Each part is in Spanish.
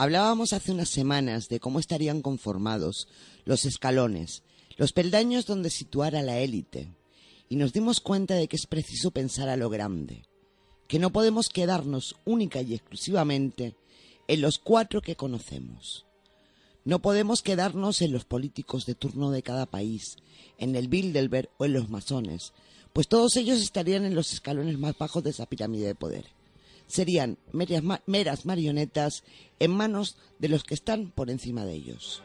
Hablábamos hace unas semanas de cómo estarían conformados los escalones, los peldaños donde situar a la élite, y nos dimos cuenta de que es preciso pensar a lo grande, que no podemos quedarnos única y exclusivamente en los 4 que conocemos. No podemos quedarnos en los políticos de turno de cada país, en el Bilderberg o en los masones, pues todos ellos estarían en los escalones más bajos de esa pirámide de poder. Serían meras marionetas en manos de los que están por encima de ellos.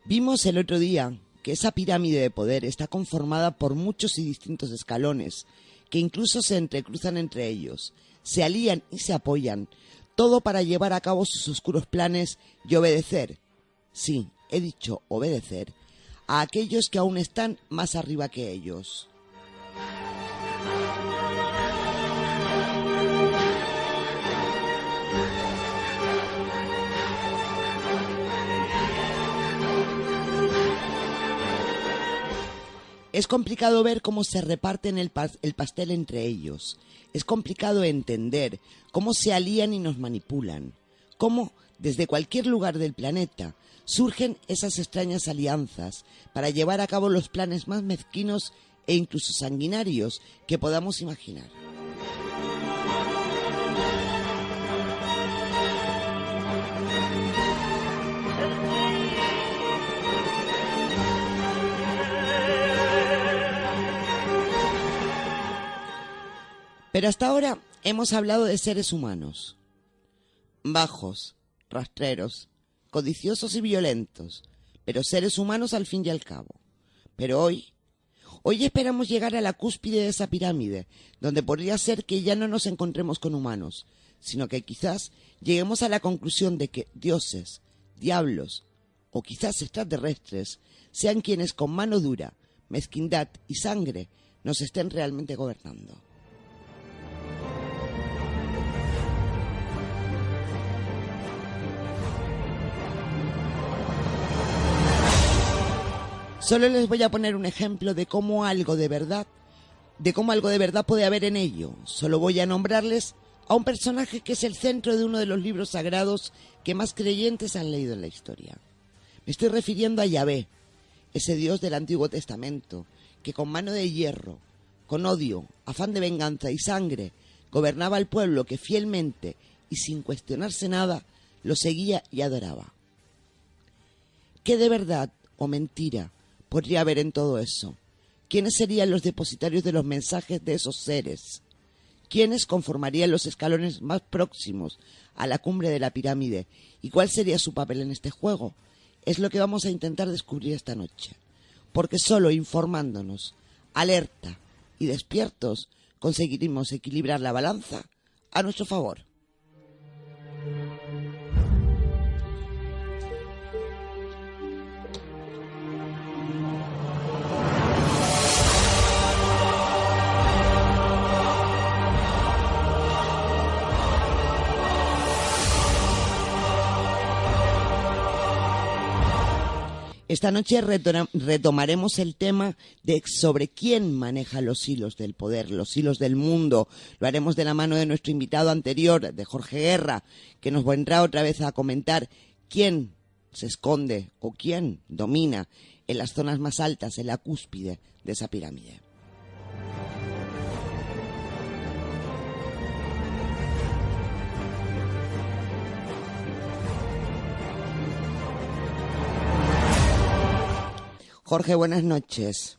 Vimos el otro día que esa pirámide de poder está conformada por muchos y distintos escalones, que incluso se entrecruzan entre ellos, se alían y se apoyan, todo para llevar a cabo sus oscuros planes y obedecer, sí, he dicho obedecer, a aquellos que aún están más arriba que ellos. Es complicado ver cómo se reparten el pastel entre ellos. Es complicado entender cómo se alían y nos manipulan. Cómo, desde cualquier lugar del planeta, surgen esas extrañas alianzas para llevar a cabo los planes más mezquinos e incluso sanguinarios que podamos imaginar. Pero hasta ahora hemos hablado de seres humanos, bajos, rastreros, codiciosos y violentos, pero seres humanos al fin y al cabo. Pero hoy esperamos llegar a la cúspide de esa pirámide, donde podría ser que ya no nos encontremos con humanos, sino que quizás lleguemos a la conclusión de que dioses, diablos o quizás extraterrestres sean quienes con mano dura, mezquindad y sangre nos estén realmente gobernando. Solo les voy a poner un ejemplo de cómo algo de verdad puede haber en ello. Solo voy a nombrarles a un personaje que es el centro de uno de los libros sagrados que más creyentes han leído en la historia. Me estoy refiriendo a Yahvé, ese Dios del Antiguo Testamento, que con mano de hierro, con odio, afán de venganza y sangre, gobernaba al pueblo que fielmente y sin cuestionarse nada, lo seguía y adoraba. ¿Qué de verdad o mentira podría haber en todo eso? ¿Quiénes serían los depositarios de los mensajes de esos seres? ¿Quiénes conformarían los escalones más próximos a la cumbre de la pirámide? ¿Y cuál sería su papel en este juego? Es lo que vamos a intentar descubrir esta noche. Porque solo informándonos, alerta y despiertos, conseguiremos equilibrar la balanza a nuestro favor. Esta noche retomaremos el tema de sobre quién maneja los hilos del poder, los hilos del mundo. Lo haremos de la mano de nuestro invitado anterior, de Jorge Guerra, que nos vendrá otra vez a comentar quién se esconde o quién domina en las zonas más altas, en la cúspide de esa pirámide. Jorge, buenas noches.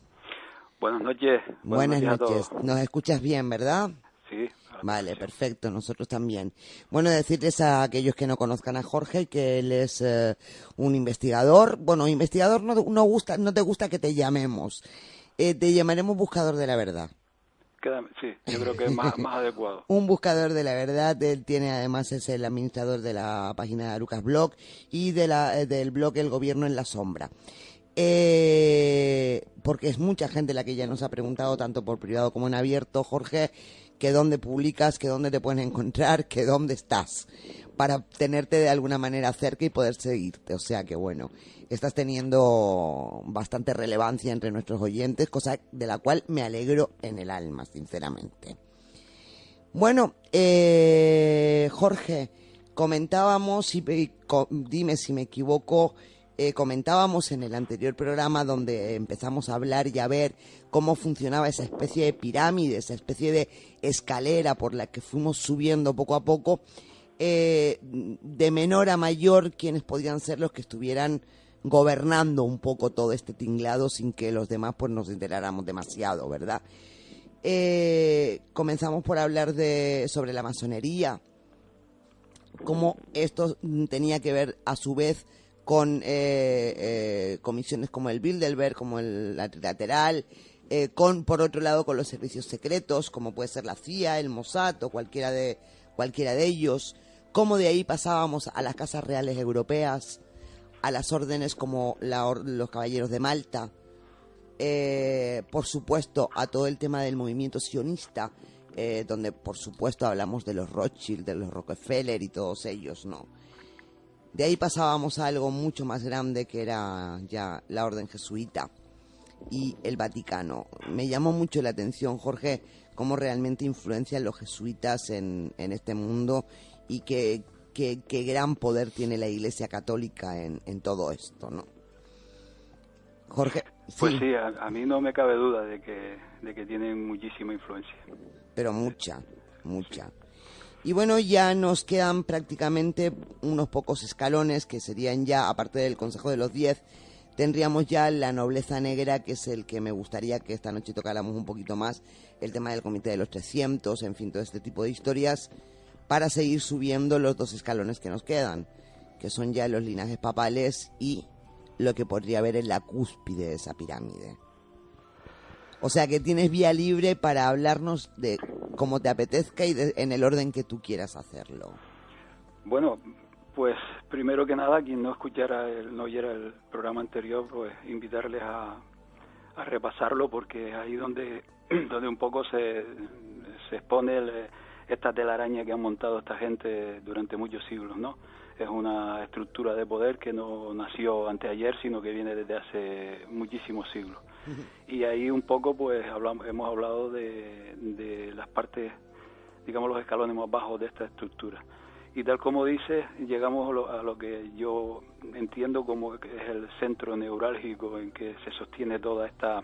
Buenas noches. Buenas noches. Nos escuchas bien, ¿verdad? Sí. Vale, perfecto, nosotros también. Bueno, decirles a aquellos que no conozcan a Jorge que él es un investigador. Bueno, investigador no te gusta que te llamemos. Te llamaremos buscador de la verdad. Sí, yo creo que es más adecuado. Un buscador de la verdad. Él tiene, además, es el administrador de la página de Lucas Blog y del blog El Gobierno en la Sombra. Porque es mucha gente la que ya nos ha preguntado, tanto por privado como en abierto, Jorge, que dónde publicas, que dónde te pueden encontrar, que dónde estás, para tenerte de alguna manera cerca y poder seguirte. O sea que bueno, estás teniendo bastante relevancia entre nuestros oyentes, cosa de la cual me alegro en el alma, sinceramente. Bueno, Jorge, comentábamos, dime si me equivoco, comentábamos en el anterior programa donde empezamos a hablar y a ver cómo funcionaba esa especie de pirámide, esa especie de escalera por la que fuimos subiendo poco a poco, de menor a mayor, quienes podían ser los que estuvieran gobernando un poco todo este tinglado sin que los demás pues nos enteráramos demasiado, ¿verdad? Comenzamos por hablar sobre la masonería, cómo esto tenía que ver a su vez con comisiones como el Bilderberg, como la Trilateral, por otro lado con los servicios secretos, como puede ser la CIA, el Mossad o cualquiera de ellos, cómo de ahí pasábamos a las casas reales europeas, a las órdenes como los caballeros de Malta, por supuesto a todo el tema del movimiento sionista, donde por supuesto hablamos de los Rothschild, de los Rockefeller y todos ellos, ¿no? De ahí pasábamos a algo mucho más grande que era ya la orden jesuita y el Vaticano. Me llamó mucho la atención, Jorge, cómo realmente influencian los jesuitas en este mundo y qué gran poder tiene la Iglesia Católica en todo esto, ¿no? Jorge, pues sí, a mí no me cabe duda de que tienen muchísima influencia. Pero mucha. Y bueno, ya nos quedan prácticamente unos pocos escalones que serían ya, aparte del Consejo de los 10, tendríamos ya la nobleza negra, que es el que me gustaría que esta noche tocáramos un poquito más, el tema del Comité de los 300, en fin, todo este tipo de historias, para seguir subiendo los 2 escalones que nos quedan, que son ya los linajes papales y lo que podría haber en la cúspide de esa pirámide. O sea que tienes vía libre para hablarnos de cómo te apetezca y en el orden que tú quieras hacerlo. Bueno, pues primero que nada, quien no oyera el programa anterior, pues invitarles a repasarlo, porque es ahí donde un poco se expone esta telaraña que han montado esta gente durante muchos siglos, ¿no? Es una estructura de poder que no nació anteayer, sino que viene desde hace muchísimos siglos. Y ahí un poco pues hemos hablado de las partes, digamos, los escalones más bajos de esta estructura. Y tal como dices, llegamos a lo que yo entiendo como que es el centro neurálgico en que se sostiene toda esta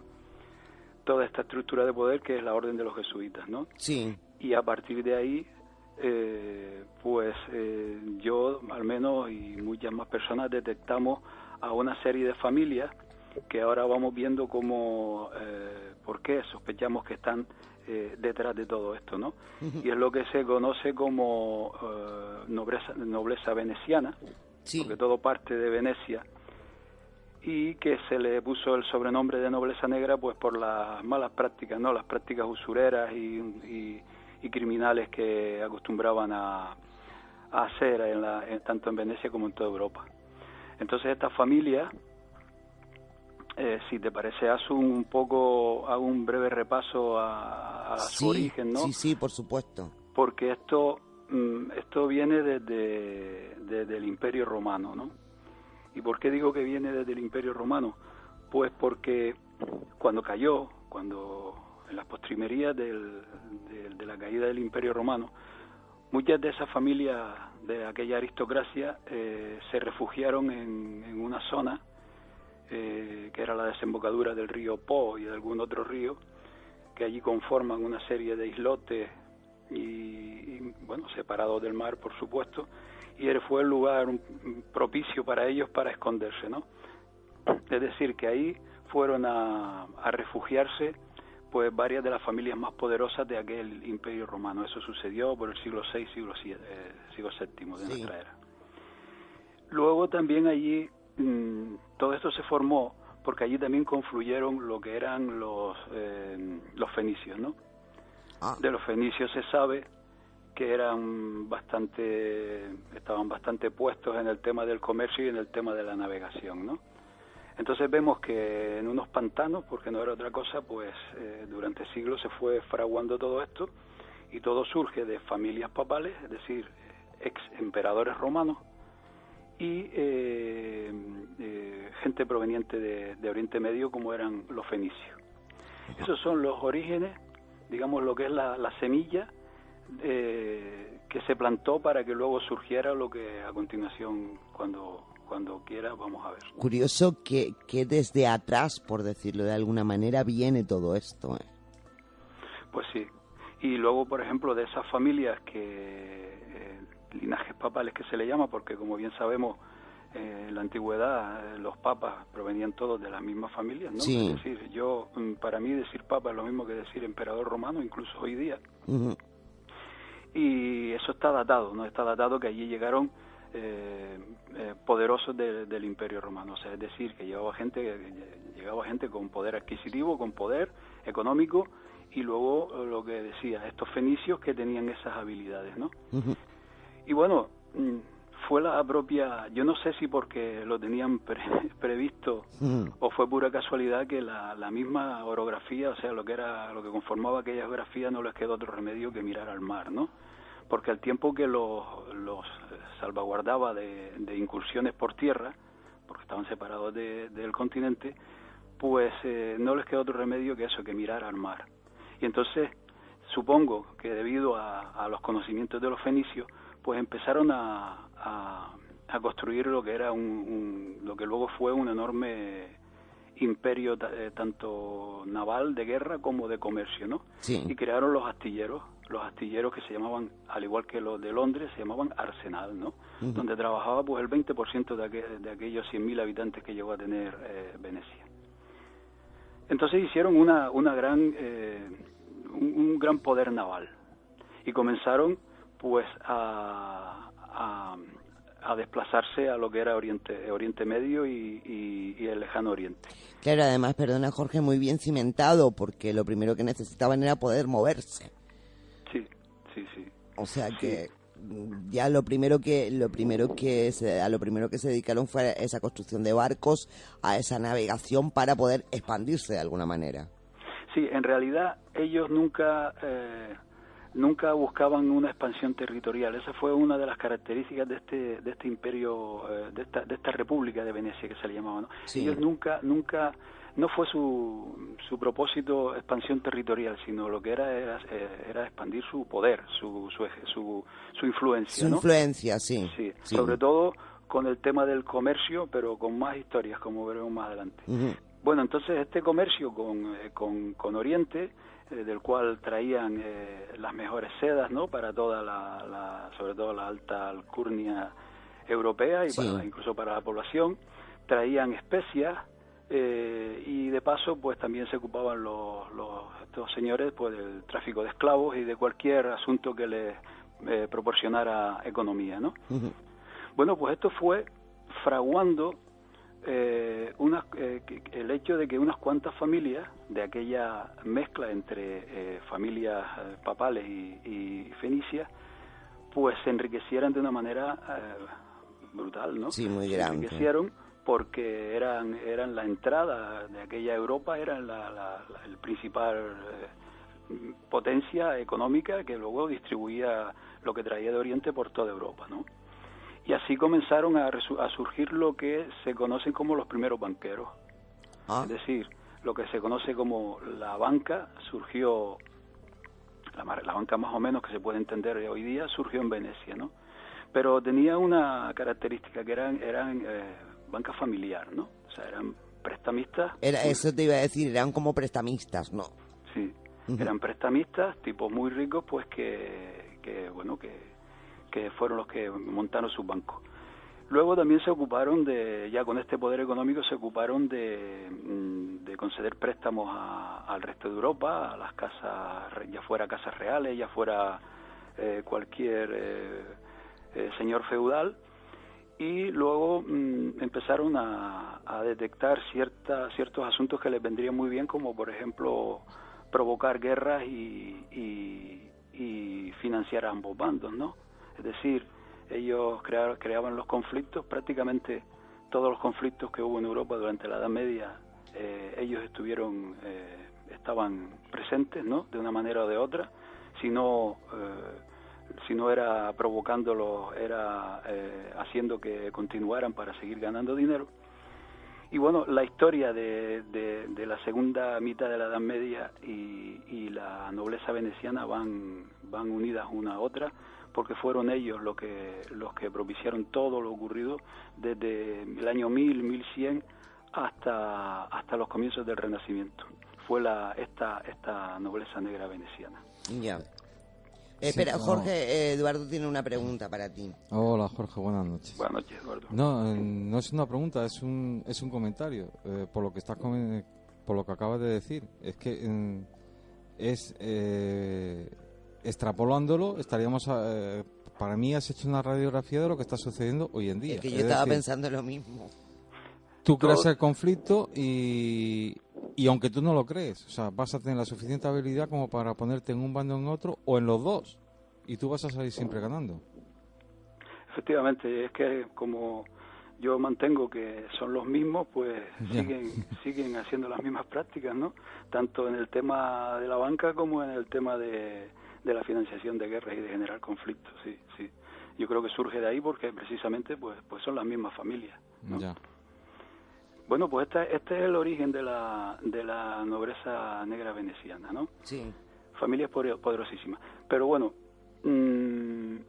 estructura de poder, que es la orden de los jesuitas, ¿no? Sí. Y a partir de ahí, yo al menos y muchas más personas detectamos a una serie de familias que ahora vamos viendo cómo, por qué sospechamos que están detrás de todo esto, ¿no? Y es lo que se conoce como nobleza veneciana, sí, porque todo parte de Venecia, y que se le puso el sobrenombre de nobleza negra pues por las malas prácticas, ¿no? Las prácticas usureras y criminales que acostumbraban a hacer tanto en Venecia como en toda Europa. Entonces esta familia, si te parece, hago un breve repaso a su origen, ¿no? Sí, por supuesto. Porque esto viene desde el Imperio Romano, ¿no? ¿Y por qué digo que viene desde el Imperio Romano? Pues porque cuando en las postrimerías de la caída del Imperio Romano, muchas de esas familias de aquella aristocracia se refugiaron en una zona que era la desembocadura del río Po y de algún otro río, que allí conforman una serie de islotes y bueno, separados del mar, por supuesto, y fue el lugar propicio para ellos para esconderse, ¿no? Es decir, que ahí fueron a refugiarse pues varias de las familias más poderosas de aquel Imperio Romano. Eso sucedió por el siglo VI, siglo VII de nuestra era. Luego también allí todo esto se formó porque allí también confluyeron lo que eran los fenicios, ¿no? De los fenicios se sabe que estaban bastante puestos en el tema del comercio y en el tema de la navegación, ¿no? Entonces vemos que en unos pantanos, porque no era otra cosa, pues durante siglos se fue fraguando todo esto, y todo surge de familias papales, es decir, ex emperadores romanos y gente proveniente de Oriente Medio, como eran los fenicios. Esos son los orígenes, digamos, lo que es la semilla que se plantó para que luego surgiera lo que a continuación, cuando quiera, vamos a ver. Curioso que desde atrás, por decirlo de alguna manera, viene todo esto. Pues sí. Y luego, por ejemplo, de esas familias linajes papales que se le llama, porque como bien sabemos, en la antigüedad los papas provenían todos de las mismas familias, ¿no? Sí. Es decir, para mí decir papa es lo mismo que decir emperador romano, incluso hoy día. Uh-huh. Y eso está datado, ¿no? Está datado que allí llegaron poderosos del Imperio Romano, o sea, es decir, que llegaba gente con poder adquisitivo, con poder económico, y luego lo que decía, estos fenicios que tenían esas habilidades, ¿no? Uh-huh. Y bueno, fue la propia, yo no sé si porque lo tenían previsto o fue pura casualidad que la misma orografía, o sea, lo que conformaba aquella geografía, no les quedó otro remedio que mirar al mar, ¿no? Porque al tiempo que los salvaguardaba de incursiones por tierra, porque estaban separados del continente, pues no les quedó otro remedio que eso, que mirar al mar. Y entonces, supongo que debido a los conocimientos de los fenicios, pues empezaron a construir lo que era lo que luego fue un enorme imperio tanto naval de guerra como de comercio, ¿no? Sí. Y crearon los astilleros que se llamaban, al igual que los de Londres, se llamaban Arsenal, ¿no? Uh-huh. Donde trabajaba pues el 20% de aquellos 100.000 habitantes que llegó a tener Venecia. Entonces hicieron un gran poder naval y comenzaron pues a desplazarse a lo que era Oriente Medio y el Lejano Oriente. Claro, además, perdona Jorge, muy bien cimentado, porque lo primero que necesitaban era poder moverse. Sí. O sea que ya a lo primero que se dedicaron fue a esa construcción de barcos, a esa navegación para poder expandirse de alguna manera. Sí, en realidad ellos nunca buscaban una expansión territorial. Esa fue una de las características de este imperio, de esta república de Venecia que se le llamaba, ¿no? Sí. Ellos nunca no fue su propósito expansión territorial, sino lo que era expandir su poder, su influencia, su ¿no? Influencia, sí. Sí. Sobre todo con el tema del comercio, pero con más historias, como veremos más adelante. Uh-huh. Bueno, entonces este comercio con Oriente, del cual traían las mejores sedas, ¿no? Para sobre todo la alta alcurnia europea y incluso para la población, traían especias y de paso pues también se ocupaban estos señores pues del tráfico de esclavos y de cualquier asunto que les proporcionara economía, ¿no? Uh-huh. Bueno, pues esto fue fraguando el hecho de que unas cuantas familias de aquella mezcla entre familias papales y fenicias pues se enriquecieran de una manera brutal, ¿no? Sí, muy grande. Se enriquecieron porque eran la entrada de aquella Europa, eran el principal potencia económica que luego distribuía lo que traía de Oriente por toda Europa, ¿no? Y así comenzaron a surgir lo que se conocen como los primeros banqueros. Es decir, lo que se conoce como la banca surgió, la banca más o menos que se puede entender hoy día, surgió en Venecia, ¿no? Pero tenía una característica que eran banca familiar, ¿no? O sea, eran prestamistas. Eso te iba a decir, eran como prestamistas, ¿no? Sí, eran prestamistas, tipos muy ricos, pues que fueron los que montaron sus bancos. Luego también se ocuparon ya con este poder económico, se ocuparon de conceder préstamos al resto de Europa, a las casas, ya fuera casas reales, ya fuera cualquier señor feudal, y luego empezaron a detectar ciertos asuntos que les vendrían muy bien, como por ejemplo provocar guerras y financiar a ambos bandos, ¿no? Es decir, ellos creaban los conflictos, prácticamente todos los conflictos que hubo en Europa durante la Edad Media, ellos estaban presentes, ¿no? De una manera o de otra, si no era provocándolos, era haciendo que continuaran para seguir ganando dinero. Y bueno, la historia de la segunda mitad de la Edad Media y la nobleza veneciana van unidas una a otra, porque fueron ellos los que propiciaron todo lo ocurrido desde el año 1100 hasta los comienzos del Renacimiento. Fue esta nobleza negra veneciana. Ya. Espera, Jorge, Eduardo tiene una pregunta para ti. Hola, Jorge, buenas noches. Buenas noches, Eduardo. No es una pregunta, es un comentario por lo que por lo que acabas de decir. Es que extrapolándolo, estaríamos para mí has hecho una radiografía de lo que está sucediendo hoy en día. Es que yo estaba pensando lo mismo. Tú creas el conflicto y aunque tú no lo crees, o sea, vas a tener la suficiente habilidad como para ponerte en un bando o en otro, o en los dos, y tú vas a salir siempre ganando. Efectivamente, es que como yo mantengo que son los mismos, pues siguen haciendo las mismas prácticas, ¿no? Tanto en el tema de la banca como en el tema de la financiación de guerras y de generar conflictos, sí. Yo creo que surge de ahí porque precisamente pues son las mismas familias, ¿no? Ya. Bueno, pues este es el origen de la nobleza negra veneciana, ¿no? Sí. Familias poderosísimas. Pero bueno,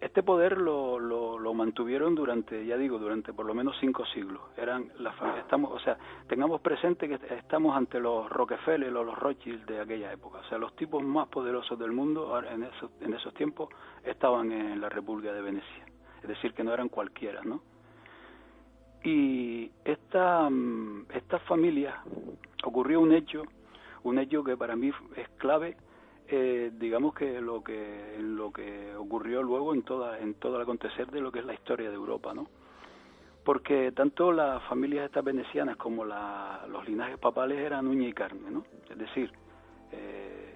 este poder lo mantuvieron durante por lo menos 5 siglos. Eran las familias, tengamos presente que estamos ante los Rockefeller o los Rothschild de aquella época. O sea, los tipos más poderosos del mundo en esos tiempos estaban en la República de Venecia. Es decir, que no eran cualquiera, ¿no? Y estas familias ocurrió un hecho que para mí es clave, digamos que lo que ocurrió luego en todo el acontecer de lo que es la historia de Europa, ¿no? Porque tanto las familias estas venecianas como los linajes papales eran uña y carne, ¿no? Es decir,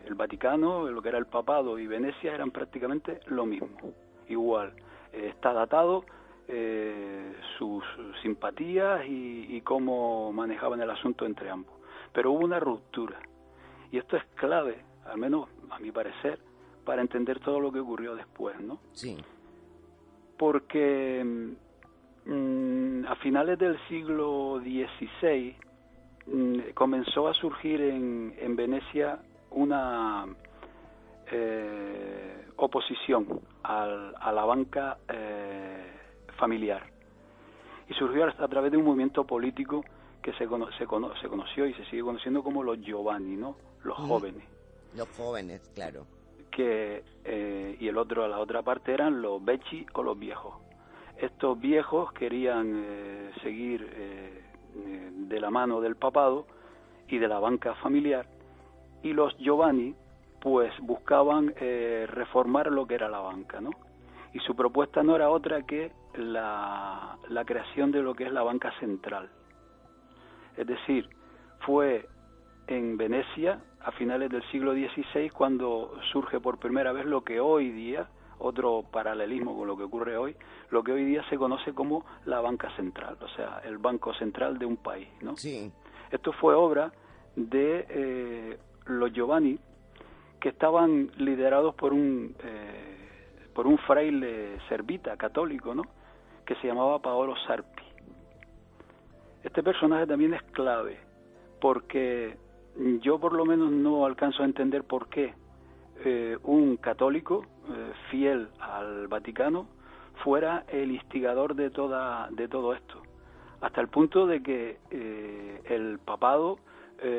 el Vaticano, lo que era el papado y Venecia eran prácticamente lo mismo, igual. Está datado sus simpatías y cómo manejaban el asunto entre ambos. Pero hubo una ruptura, y esto es clave, al menos a mi parecer, para entender todo lo que ocurrió después, ¿no? Sí. Porque a finales del siglo XVI comenzó a surgir en Venecia una oposición a la banca familiar, y surgió a través de un movimiento político que se conoció y se sigue conociendo como los Giovanni, ¿no? Los jóvenes. Los jóvenes, claro. Y la otra parte eran los Becci o los viejos. Estos viejos querían seguir de la mano del papado y de la banca familiar, y los Giovanni pues buscaban reformar lo que era la banca, ¿no? Y su propuesta no era otra que la creación de lo que es la banca central. Es decir, fue en Venecia a finales del siglo XVI cuando surge por primera vez lo que hoy día, otro paralelismo con lo que ocurre hoy, lo que hoy día se conoce como la banca central, o sea, el banco central de un país, ¿no? Sí. Esto fue obra de los Giovanni, que estaban liderados por un fraile servita católico, ¿no?, que se llamaba Paolo Sarpi. Este personaje también es clave, porque yo por lo menos no alcanzo a entender por qué un católico fiel al Vaticano fuera el instigador de todo esto, hasta el punto de que el papado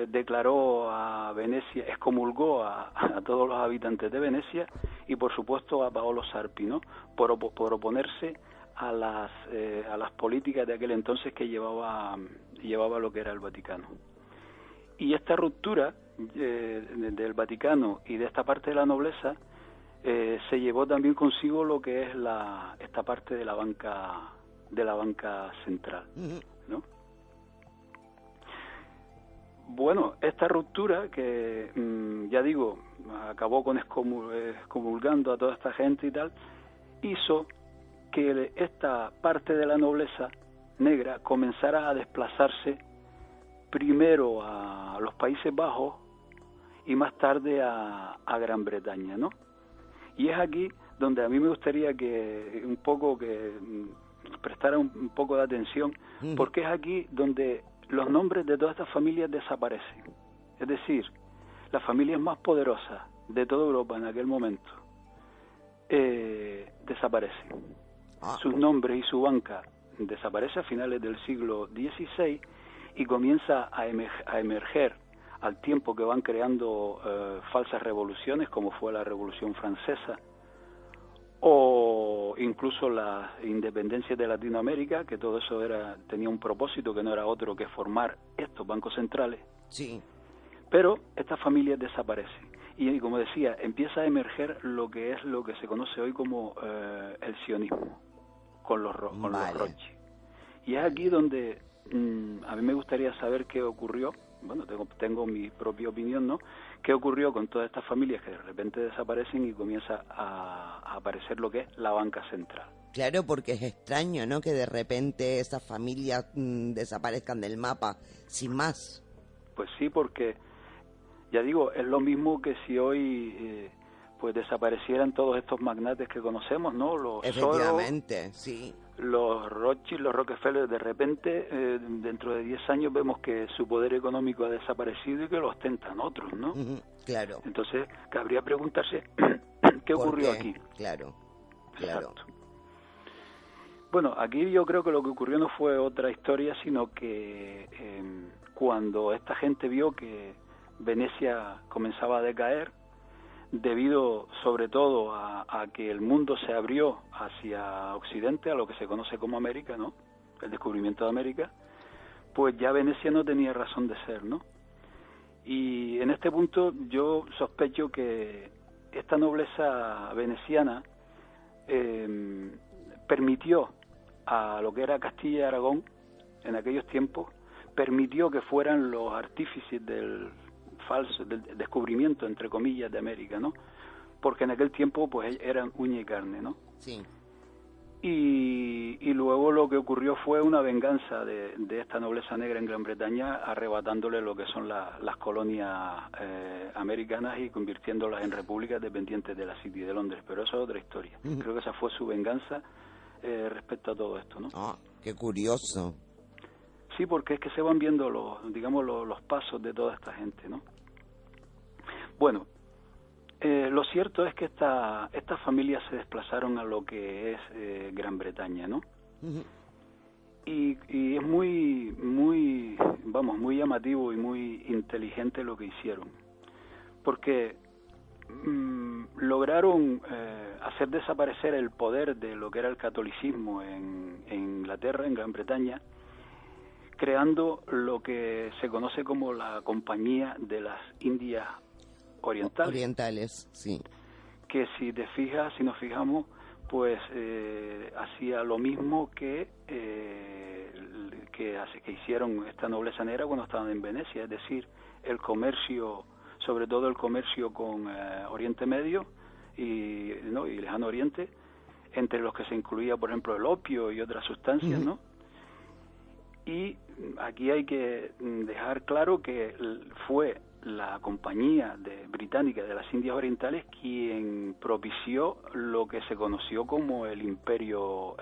declaró a Venecia, excomulgó a todos los habitantes de Venecia y por supuesto a Paolo Sarpi, ¿no?, por oponerse a las políticas de aquel entonces que llevaba lo que era el Vaticano. Y esta ruptura del Vaticano y de esta parte de la nobleza se llevó también consigo lo que es esta parte de la banca central, ¿no? Bueno, esta ruptura que, ya digo, acabó con excomulgando a toda esta gente y tal, hizo que esta parte de la nobleza negra comenzara a desplazarse primero a los Países Bajos y más tarde a Gran Bretaña, ¿no? Y es aquí donde a mí me gustaría que un poco que prestara un poco de atención, porque es aquí donde los nombres de todas estas familias desaparecen. Es decir, las familias más poderosas de toda Europa en aquel momento desaparecen. Sus nombres y su banca desaparece a finales del siglo XVI y comienza a emerger al tiempo que van creando falsas revoluciones, como fue la Revolución Francesa, o incluso la independencia de Latinoamérica, que todo eso tenía un propósito que no era otro que formar estos bancos centrales. Sí. Pero estas familias desaparecen. Y como decía, empieza a emerger lo que se conoce hoy como el sionismo, con los Rothschild. Y es aquí donde a mí me gustaría saber qué ocurrió. Bueno, tengo mi propia opinión, ¿no? ¿Qué ocurrió con todas estas familias que de repente desaparecen y comienza a aparecer lo que es la banca central? Claro, porque es extraño, ¿no? Que de repente esas familias desaparezcan del mapa sin más. Pues sí, porque, ya digo, es lo mismo que si hoy pues desaparecieran todos estos magnates que conocemos, ¿no? Los Efectivamente, Soros, sí. Los Rothschild, los Rockefeller. De repente, dentro de 10 años vemos que su poder económico ha desaparecido y que lo ostentan otros, ¿no? Claro. Entonces, cabría preguntarse qué ocurrió aquí. Claro. Exacto. Bueno, aquí yo creo que lo que ocurrió no fue otra historia, sino que cuando esta gente vio que Venecia comenzaba a decaer, debido sobre todo a que el mundo se abrió hacia Occidente, a lo que se conoce como América, ¿no? El descubrimiento de América, pues ya Venecia no tenía razón de ser, ¿no? Y en este punto yo sospecho que esta nobleza veneciana permitió a lo que era Castilla y Aragón en aquellos tiempos, permitió que fueran los artífices del descubrimiento, entre comillas, de América, ¿no? Porque en aquel tiempo pues eran uña y carne, ¿no? Sí. Y luego lo que ocurrió fue una venganza de esta nobleza negra en Gran Bretaña, arrebatándole lo que son las colonias americanas y convirtiéndolas en repúblicas dependientes de la City de Londres. Pero eso es otra historia. Creo que esa fue su venganza respecto a todo esto, ¿no? Qué curioso. Sí, porque es que se van viendo los pasos de toda esta gente, ¿no? Bueno, lo cierto es que estas familias se desplazaron a lo que es Gran Bretaña, ¿no? Y es muy llamativo y muy inteligente lo que hicieron, porque lograron hacer desaparecer el poder de lo que era el catolicismo en Inglaterra, en Gran Bretaña, creando lo que se conoce como la Compañía de las Indias Orientales, sí. Que si nos fijamos, pues hacía lo mismo que hicieron esta nobleza negra cuando estaban en Venecia, es decir, el comercio, sobre todo el comercio con Oriente Medio y Lejano Oriente, entre los que se incluía, por ejemplo, el opio y otras sustancias, ¿no? Y aquí hay que dejar claro que fue la compañía británica de las Indias Orientales quien propició lo que se conoció como el imperio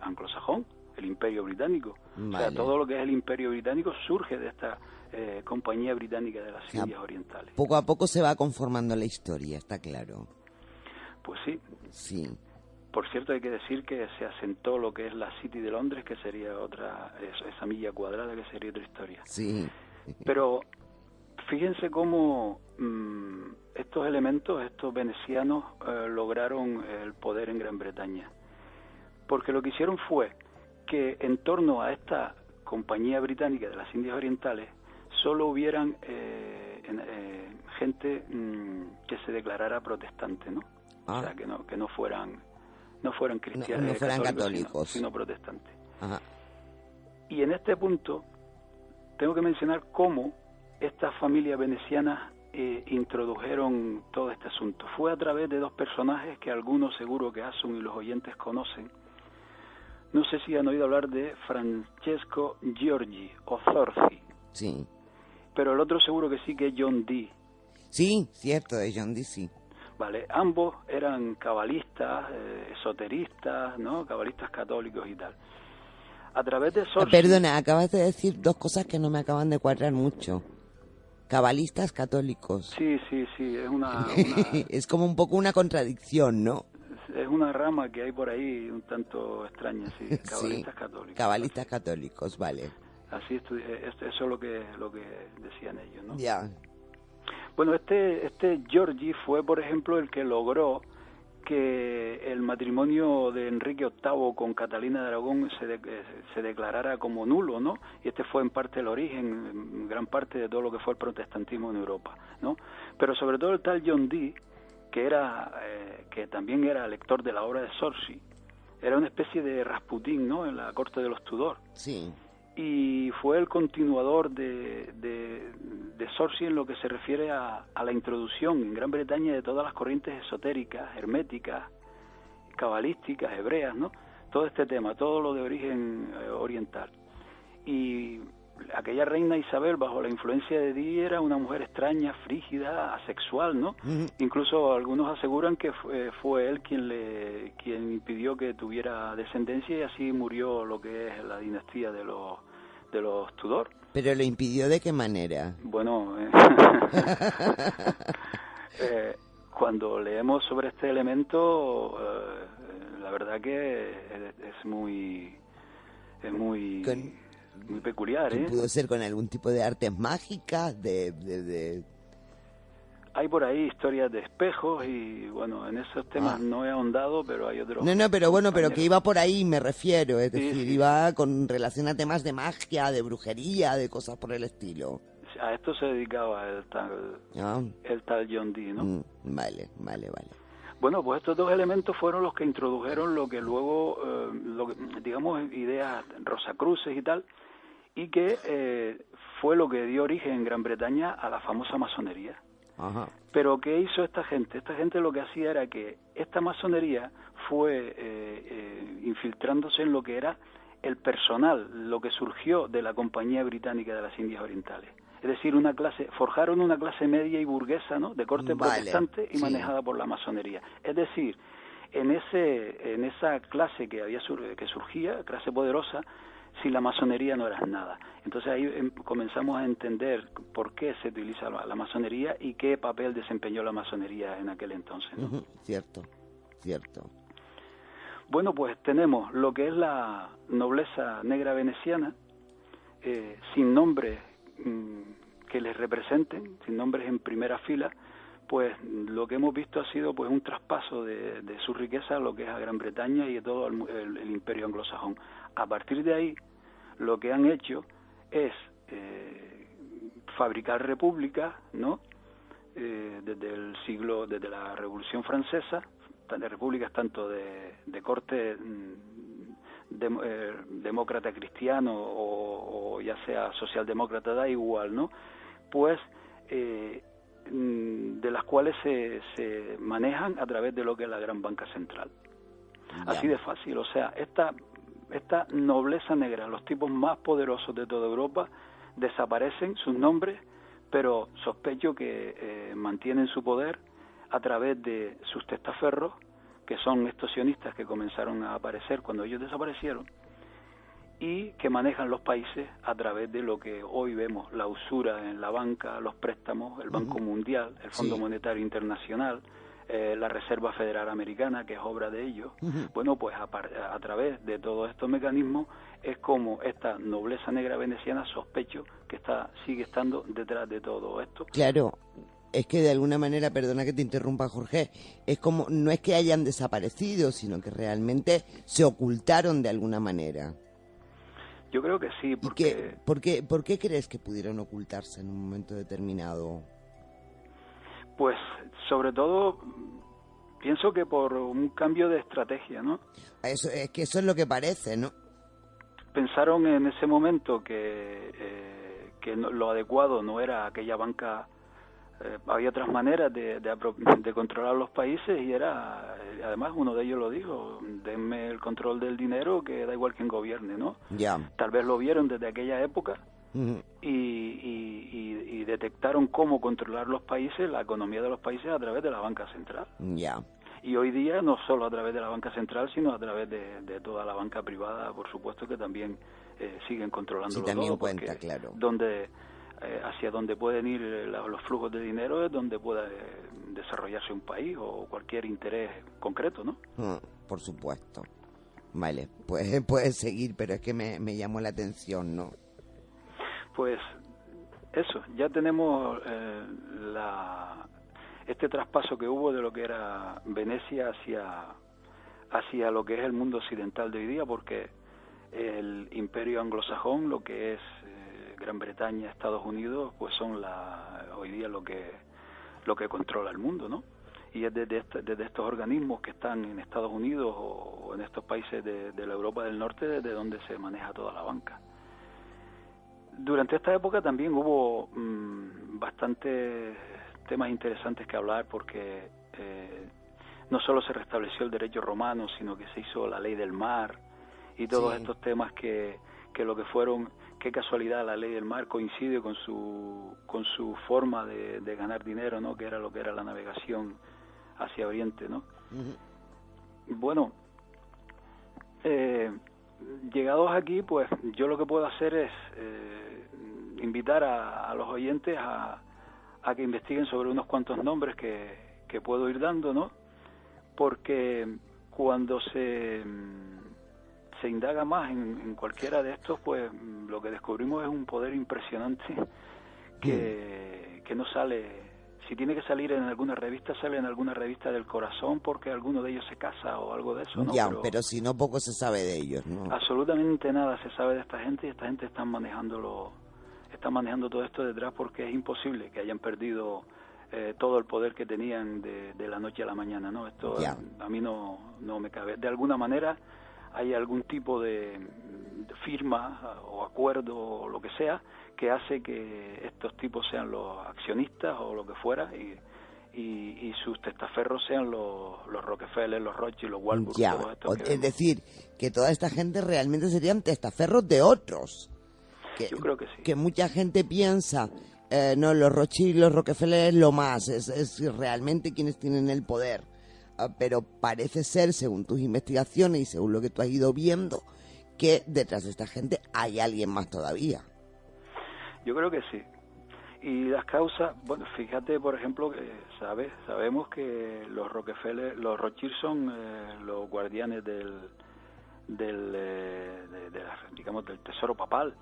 anglosajón, el imperio británico. Vale. O sea, todo lo que es el imperio británico surge de esta compañía británica de las Indias Orientales. Poco a poco se va conformando la historia, está claro. Pues sí. Sí. Por cierto, hay que decir que se asentó lo que es la City de Londres, que sería esa milla cuadrada, que sería otra historia. Sí. Pero fíjense cómo estos elementos, estos venecianos, lograron el poder en Gran Bretaña. Porque lo que hicieron fue que en torno a esta compañía británica de las Indias Orientales solo hubieran gente que se declarara protestante, ¿no? O sea, que no fueran cristianos, no fueran católicos, sino protestantes. Ajá. Y en este punto tengo que mencionar cómo estas familias venecianas introdujeron todo este asunto. Fue a través de dos personajes que algunos seguro que Asun y los oyentes conocen. No sé si han oído hablar de Francesco Giorgi o Zorzi. Sí. Pero el otro seguro que sí, que es John Dee. Sí, cierto, de John Dee, sí. Vale, ambos eran cabalistas, esoteristas, ¿no? Cabalistas católicos y tal. A través de Sorsi... Perdona, acabas de decir dos cosas que no me acaban de cuadrar mucho. Cabalistas católicos. Sí, es una Es como un poco una contradicción, ¿no? es una rama que hay por ahí un tanto extraña, sí, cabalistas Sí, católicos. cabalistas católicos, vale. Así eso es lo que decían ellos, ¿no? Ya. Bueno, este Giorgi fue, por ejemplo, el que logró que el matrimonio de Enrique VIII con Catalina de Aragón se declarara como nulo, ¿no? Y este fue en parte el origen, en gran parte de todo lo que fue el protestantismo en Europa, ¿no? Pero sobre todo el tal John Dee, que también era lector de la obra de Sorsi, era una especie de Rasputín, ¿no? En la corte de los Tudor. Sí. Y fue el continuador de Sorsi en lo que se refiere a la introducción en Gran Bretaña de todas las corrientes esotéricas, herméticas, cabalísticas, hebreas, ¿no? Todo este tema, todo lo de origen oriental. Y aquella reina Isabel, bajo la influencia de Dee, era una mujer extraña, frígida, asexual, ¿no? Incluso algunos aseguran que fue él quien impidió que tuviera descendencia, y así murió lo que es la dinastía de los Tudor. ¿Pero lo impidió de qué manera? Bueno, cuando leemos sobre este elemento, la verdad que es muy peculiar, ¿eh? ¿Pudo ser con algún tipo de artes mágicas? Hay por ahí historias de espejos y, bueno, en esos temas no he ahondado, pero hay otros... No, pero bueno, pero que iba por ahí, me refiero, es decir, sí. iba con relación a temas de magia, de brujería, de cosas por el estilo. A esto se dedicaba el tal John Dee, ¿no? Vale. Bueno, pues estos dos elementos fueron los que introdujeron lo que luego, digamos, ideas rosacruces y tal, y que fue lo que dio origen en Gran Bretaña a la famosa masonería. Ajá. Pero ¿qué hizo esta gente? Esta gente lo que hacía era que esta masonería fue infiltrándose en lo que era el personal, lo que surgió de la Compañía Británica de las Indias Orientales. Es decir, forjaron una clase media y burguesa, ¿no?, de corte protestante y manejada por la masonería. Es decir, en esa clase que surgía, clase poderosa, sin la masonería no eras nada. Entonces ahí comenzamos a entender por qué se utiliza la masonería y qué papel desempeñó la masonería en aquel entonces, ¿no? Cierto. Bueno, pues tenemos lo que es la nobleza negra veneciana, sin nombres que les representen, sin nombres en primera fila. Pues lo que hemos visto ha sido pues un traspaso de su riqueza a lo que es a Gran Bretaña y a todo el imperio anglosajón. A partir de ahí, lo que han hecho es fabricar repúblicas, ¿no? Desde la Revolución Francesa, de repúblicas tanto de corte demócrata cristiano o ya sea socialdemócrata, da igual, ¿no? Pues de las cuales se manejan a través de lo que es la gran banca central. Así de fácil. O sea, esta nobleza negra, los tipos más poderosos de toda Europa, desaparecen sus nombres, pero sospecho que mantienen su poder a través de sus testaferros, que son estos sionistas que comenzaron a aparecer cuando ellos desaparecieron, y que manejan los países a través de lo que hoy vemos, la usura en la banca, los préstamos, el Banco Mundial, el Fondo Monetario Internacional, la Reserva Federal Americana, que es obra de ellos. Bueno, pues a través de todos estos mecanismos es como esta nobleza negra veneciana, sospecho que sigue estando detrás de todo esto. Claro, es que de alguna manera, perdona que te interrumpa, Jorge, es como, no es que hayan desaparecido, sino que realmente se ocultaron de alguna manera. Yo creo que sí, porque... ¿Por qué crees que pudieron ocultarse en un momento determinado? Pues, sobre todo, pienso que por un cambio de estrategia, ¿no? Eso es lo que parece, ¿no? Pensaron en ese momento que lo adecuado no era aquella banca, había otras maneras de controlar los países, y era, además uno de ellos lo dijo, denme el control del dinero, que da igual quién gobierne, ¿no? Ya. Tal vez lo vieron desde aquella época y y detectaron cómo controlar los países, la economía de los países a través de la banca central. Ya. Y hoy día no solo a través de la banca central, sino a través de toda la banca privada, por supuesto, que también siguen controlándolo también todo. cuenta, claro. Hacia donde pueden ir los flujos de dinero es donde pueda desarrollarse un país o cualquier interés concreto, ¿no? Por supuesto. Vale, pues puedes seguir, pero es que me llamó la atención, ¿no? Pues eso, ya tenemos este traspaso que hubo de lo que era Venecia hacia lo que es el mundo occidental de hoy día, porque el imperio anglosajón, lo que es Gran Bretaña, Estados Unidos, pues son hoy día lo que controla el mundo, ¿no? Y es desde estos organismos que están en Estados Unidos o en estos países de la Europa del Norte desde donde se maneja toda la banca. Durante esta época también hubo bastantes temas interesantes que hablar, porque no solo se restableció el derecho romano, sino que se hizo la ley del mar y todos estos temas que lo que fueron, qué casualidad, la ley del mar coincide con su forma de ganar dinero, ¿no? Que era lo que era la navegación hacia Oriente, ¿no? Uh-huh. Bueno, llegados aquí, pues yo lo que puedo hacer es invitar a los oyentes a que investiguen sobre unos cuantos nombres que puedo ir dando, ¿no? Porque cuando se indaga más en cualquiera de estos, pues lo que descubrimos es un poder impresionante que no sale. Si tiene que salir en alguna revista, sale en alguna revista del corazón porque alguno de ellos se casa o algo de eso, ¿no? Ya, pero si no, poco se sabe de ellos, ¿no? Absolutamente nada se sabe de esta gente, y esta gente está manejando todo esto detrás, porque es imposible que hayan perdido todo el poder que tenían de la noche a la mañana, ¿no? Esto a mí no me cabe. De alguna manera hay algún tipo de firma o acuerdo o lo que sea que hace que estos tipos sean los accionistas o lo que fuera, y sus testaferros sean los Rockefeller, los Rothschild, los Walbur, todos estos. Es decir, que toda esta gente realmente serían testaferros de otros. Yo creo que sí. Que mucha gente piensa, no, los Rothschild y los Rockefeller es lo más, es realmente quienes tienen el poder. Pero parece ser, según tus investigaciones y según lo que tú has ido viendo, que detrás de esta gente hay alguien más todavía. Yo creo que sí. Y las causas, bueno, fíjate, por ejemplo, que sabemos que los Rockefeller, los Rothschild son los guardianes del tesoro papal.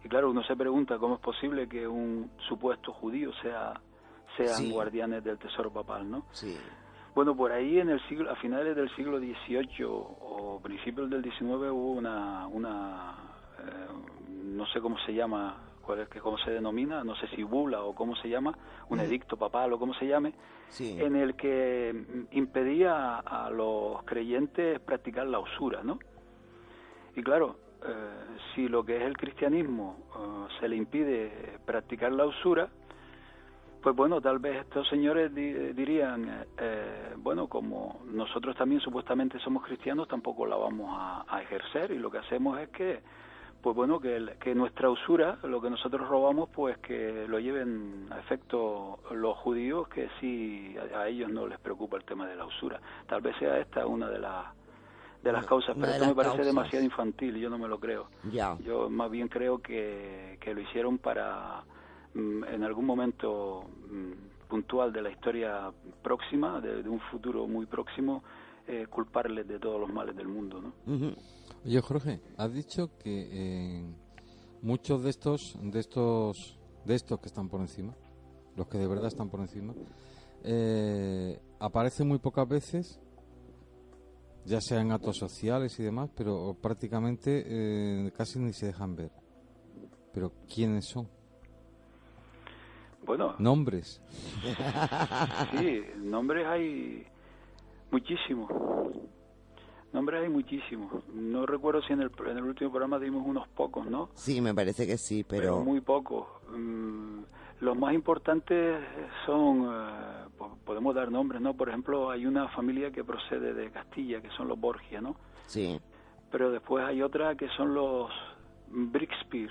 Y claro, uno se pregunta cómo es posible que un supuesto judío sean guardianes del tesoro papal, ¿no? Sí. Bueno, por ahí a finales del siglo XVIII o principios del XIX hubo una no sé cómo se llama, cómo se denomina, no sé si bula o cómo se llama, un edicto papal o cómo se llame, en el que impedía a los creyentes practicar la usura, ¿no? Y claro, si lo que es el cristianismo se le impide practicar la usura, pues bueno, tal vez estos señores dirían, bueno, como nosotros también supuestamente somos cristianos, tampoco la vamos a ejercer, y lo que hacemos es que, pues bueno, que nuestra usura, lo que nosotros robamos, pues que lo lleven a efecto los judíos, que sí, a ellos no les preocupa el tema de la usura. Tal vez sea esta una de las causas, pero esto me parece demasiado infantil y yo no me lo creo. Yo más bien creo que lo hicieron para, en algún momento puntual de la historia próxima, de un futuro muy próximo, culparles de todos los males del mundo, ¿no? Uh-huh. Oye, Jorge, has dicho que muchos de estos que están por encima, los que de verdad están por encima, aparecen muy pocas veces, ya sea en actos sociales y demás, pero prácticamente casi ni se dejan ver. Pero ¿quiénes son? Bueno, nombres. Sí, nombres hay muchísimos. No recuerdo si en el último programa dimos unos pocos, ¿no? Sí, me parece que sí, pero muy pocos. Los más importantes son, podemos dar nombres, ¿no? Por ejemplo, hay una familia que procede de Castilla, que son los Borgia, ¿no? Sí. Pero después hay otra que son los Breakspeare.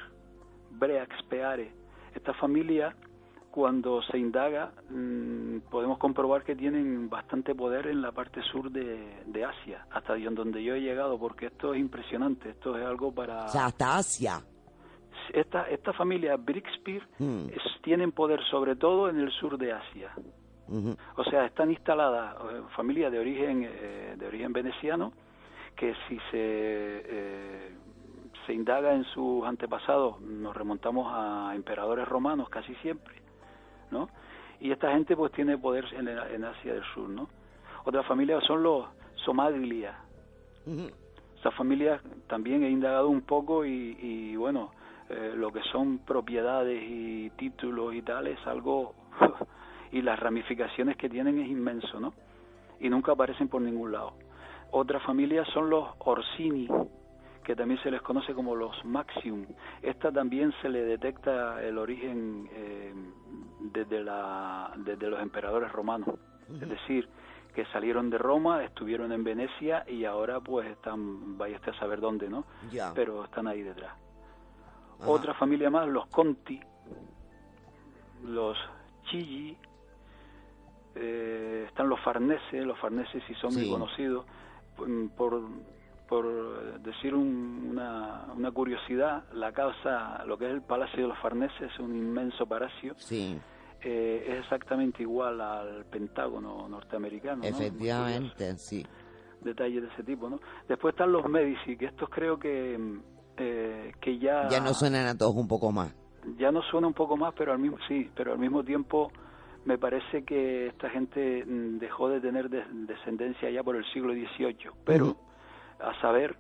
Esta familia cuando se indaga, podemos comprobar que tienen bastante poder en la parte sur de Asia, hasta donde yo he llegado, porque esto es impresionante, esto es algo para... O sea, hasta Asia. Esta familia Brixpir tienen poder sobre todo en el sur de Asia. O sea, están instaladas familias de origen veneciano, que si se indaga en sus antepasados, nos remontamos a emperadores romanos casi siempre, ¿no? Y esta gente pues tiene poder en Asia del Sur, ¿no? Otra familia son los Somaglia. Esas familias también he indagado un poco y bueno, lo que son propiedades y títulos y tal es algo... y las ramificaciones que tienen es inmenso, ¿no? Y nunca aparecen por ningún lado. Otra familia son los Orsini, que también se les conoce como los Maxium. Esta también se le detecta el origen desde los emperadores romanos. Es decir, que salieron de Roma, estuvieron en Venecia y ahora pues están, vaya usted a saber dónde, ¿no? Ya. Pero están ahí detrás. Otra familia más, los Conti, los Chigi, están los Farneses sí son muy conocidos. Por decir una curiosidad, la casa, lo que es el Palacio de los Farneses, es un inmenso palacio. Sí. Es exactamente igual al Pentágono norteamericano, ¿no? Efectivamente, sí. Detalles de ese tipo, ¿no? Después están los Medici, que estos creo que ya... Ya nos suenan a todos un poco más. Ya nos suena un poco más, pero al mismo tiempo me parece que esta gente dejó de tener descendencia ya por el siglo XVIII, pero a saber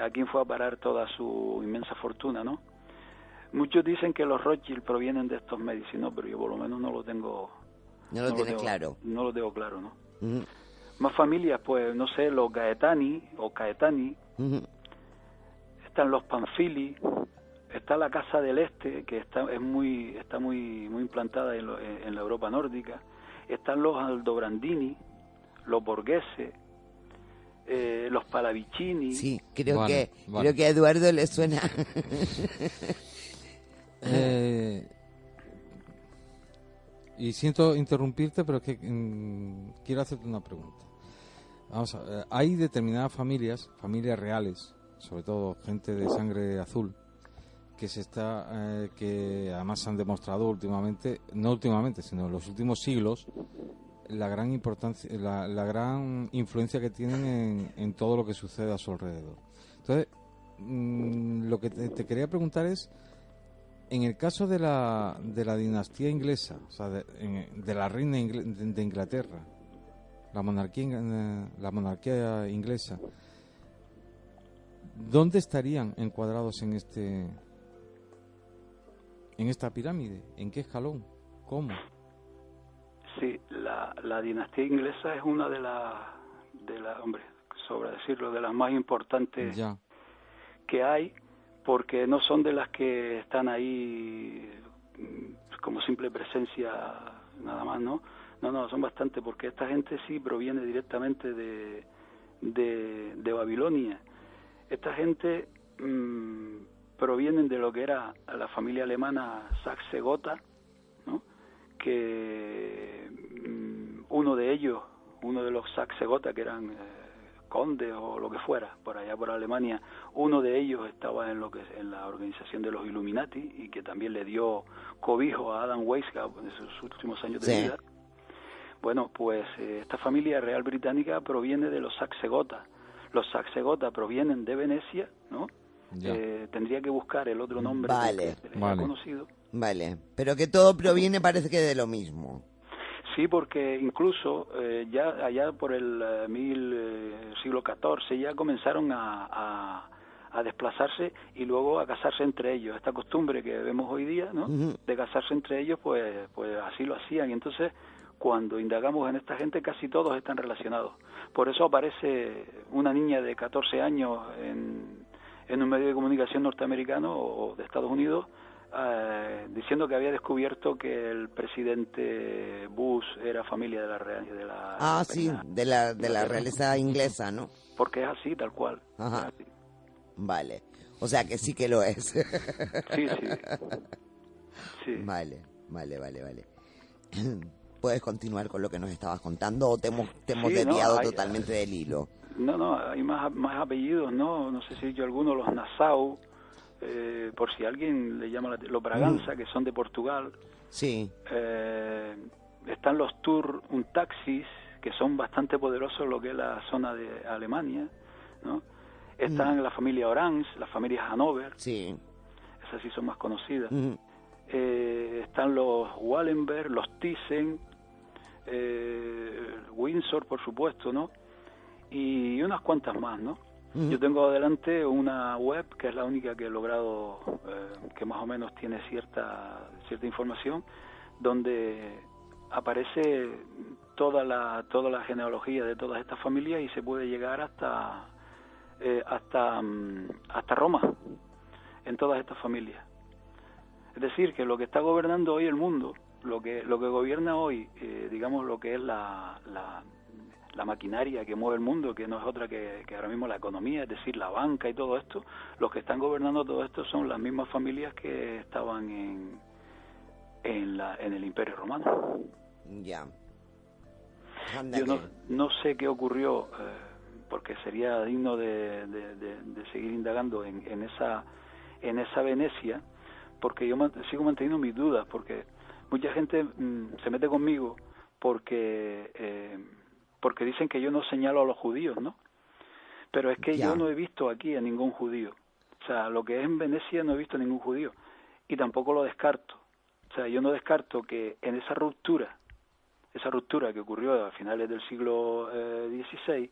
a quién fue a parar toda su inmensa fortuna, ¿no? Muchos dicen que los Rothschild provienen de estos Medici, ¿no? Pero yo por lo menos no lo tengo... No lo tienes claro. No lo tengo claro, ¿no? Más familias, pues, no sé, los Gaetani o Caetani, están los Panfili, está la Casa del Este, que está muy implantada en la Europa nórdica, están los Aldobrandini, los Borghese, los Pallavicini. Sí, creo que a Eduardo le suena. Y siento interrumpirte, pero es que quiero hacerte una pregunta. Vamos a ver, hay determinadas familias reales, sobre todo gente de sangre azul, que además se han demostrado no últimamente, sino en los últimos siglos, la gran importancia, la gran influencia que tienen en todo lo que sucede a su alrededor. Entonces, lo que te quería preguntar es, en el caso de la dinastía inglesa, o sea, de la reina de Inglaterra, la monarquía inglesa, ¿dónde estarían encuadrados en esta pirámide? ¿En qué escalón? ¿Cómo? Sí, la dinastía inglesa es una de las, hombre, sobra decirlo, de las más importantes que hay, porque no son de las que están ahí como simple presencia nada más, ¿no? No, son bastante, porque esta gente sí proviene directamente de Babilonia. Esta gente provienen de lo que era la familia alemana Saxe-Gotha, ¿no? Que uno de los Saxe-Gotha, que eran condes o lo que fuera, por allá por Alemania, uno de ellos estaba en la organización de los Illuminati, y que también le dio cobijo a Adam Weishaupt en sus últimos años de vida. Bueno, pues esta familia real británica proviene de los Saxe-Gotha. Los Saxe-Gotha provienen de Venecia, ¿no? Tendría que buscar el otro nombre que se les ha conocido. Vale, pero que todo proviene, parece que de lo mismo. Sí, porque incluso ya allá por el siglo XIV ya comenzaron a desplazarse y luego a casarse entre ellos. Esta costumbre que vemos hoy día, ¿no? De casarse entre ellos, pues así lo hacían. Y entonces, cuando indagamos en esta gente, casi todos están relacionados. Por eso aparece una niña de 14 años en un medio de comunicación norteamericano o de Estados Unidos, diciendo que había descubierto que el presidente Bush era familia de la realeza inglesa, ¿no? Porque es así, tal cual. Ajá. Vale, o sea que sí que lo es. Sí. Vale. Vale. ¿Puedes continuar con lo que nos estabas contando o te hemos Sí, desviado no, totalmente del hilo? No, hay más apellidos, ¿no? No sé si yo algunos, los Nassau, por si a alguien le llama los Braganza, que son de Portugal. Sí. Están los Tour un Taxis, que son bastante poderosos lo que es la zona de Alemania, ¿no? Están la familia Orange, la familia Hanover, Sí. esas sí son más conocidas. Están los Wallenberg, los Thyssen, Windsor, por supuesto, ¿no? Y unas cuantas más, ¿no? Yo tengo adelante una web que es la única que he logrado, que más o menos tiene cierta información, donde aparece toda la genealogía de todas estas familias y se puede llegar hasta Roma en todas estas familias. Es decir, que lo que está gobernando hoy el mundo, lo que gobierna hoy, digamos, lo que es la maquinaria que mueve el mundo, que no es otra que ahora mismo la economía, es decir, la banca y todo esto, los que están gobernando todo esto son las mismas familias que estaban en el Imperio Romano. Ya. Yo no sé qué ocurrió, porque sería digno de seguir indagando en esa Venecia, porque yo sigo manteniendo mis dudas, porque mucha gente se mete conmigo porque dicen que yo no señalo a los judíos, ¿no? Pero es que yo no he visto aquí a ningún judío. O sea, lo que es en Venecia no he visto a ningún judío. Y tampoco lo descarto. O sea, yo no descarto que en esa ruptura que ocurrió a finales del siglo XVI,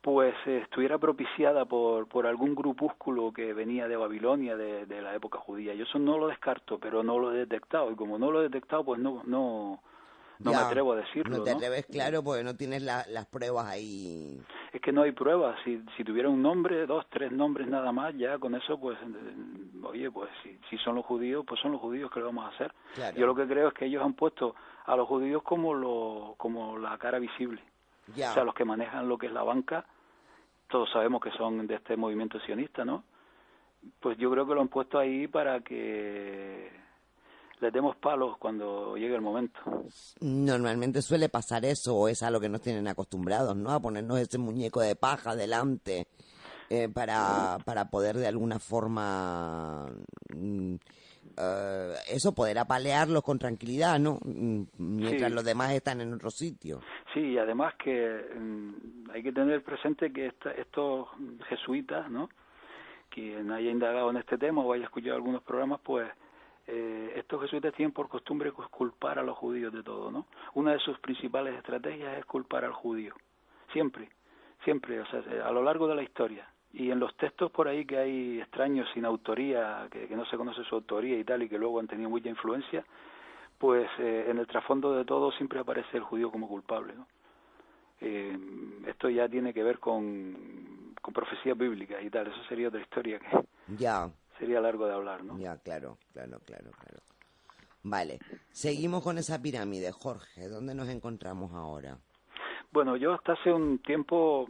pues estuviera propiciada por algún grupúsculo que venía de Babilonia, de la época judía. Yo eso no lo descarto, pero no lo he detectado. Y como no lo he detectado, pues no me atrevo a decirlo, No te atreves, claro, porque no tienes las pruebas ahí. Es que no hay pruebas. Si tuviera un nombre, 2, 3 nombres nada más, ya con eso, pues, oye, pues si son los judíos, pues son los judíos, que le vamos a hacer. Claro. Yo lo que creo es que ellos han puesto a los judíos como la cara visible. Ya. O sea, los que manejan lo que es la banca, todos sabemos que son de este movimiento sionista, ¿no? Pues yo creo que lo han puesto ahí para que les demos palos cuando llegue el momento. Normalmente suele pasar eso, o es a lo que nos tienen acostumbrados, ¿no? A ponernos ese muñeco de paja delante para poder de alguna forma eso, poder apalearlos con tranquilidad, ¿no? Mientras los demás están en otro sitio. Sí, y además que hay que tener presente que estos jesuitas, ¿no? Quien haya indagado en este tema o haya escuchado algunos programas, pues estos jesuitas tienen por costumbre culpar a los judíos de todo, ¿no? Una de sus principales estrategias es culpar al judío. Siempre, o sea, a lo largo de la historia. Y en los textos por ahí que hay extraños sin autoría, que no se conoce su autoría y tal, y que luego han tenido mucha influencia, pues en el trasfondo de todo siempre aparece el judío como culpable, ¿no? Esto ya tiene que ver con profecías bíblicas y tal, eso sería otra historia que sería largo de hablar, ¿no? Ya, claro. Vale, seguimos con esa pirámide, Jorge, ¿dónde nos encontramos ahora? Bueno, yo hasta hace un tiempo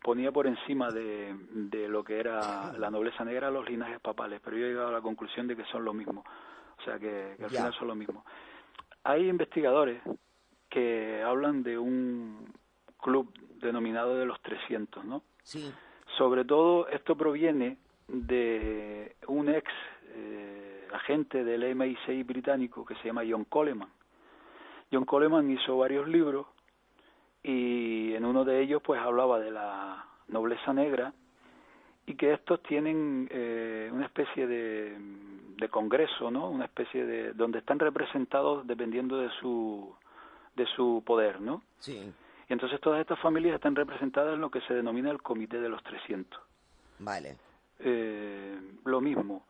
ponía por encima de lo que era la nobleza negra los linajes papales, pero yo he llegado a la conclusión de que son lo mismo, o sea que al final son lo mismo. Hay investigadores que hablan de un club denominado de los 300, ¿no? Sí. Sobre todo esto proviene de un ex agente del MI6 británico que se llama John Coleman. John Coleman hizo varios libros y en uno de ellos pues hablaba de la nobleza negra y que estos tienen una especie de congreso, ¿no? Una especie de donde están representados dependiendo de su poder, ¿no? Sí. Y entonces todas estas familias están representadas en lo que se denomina el Comité de los 300. Vale. Lo mismo.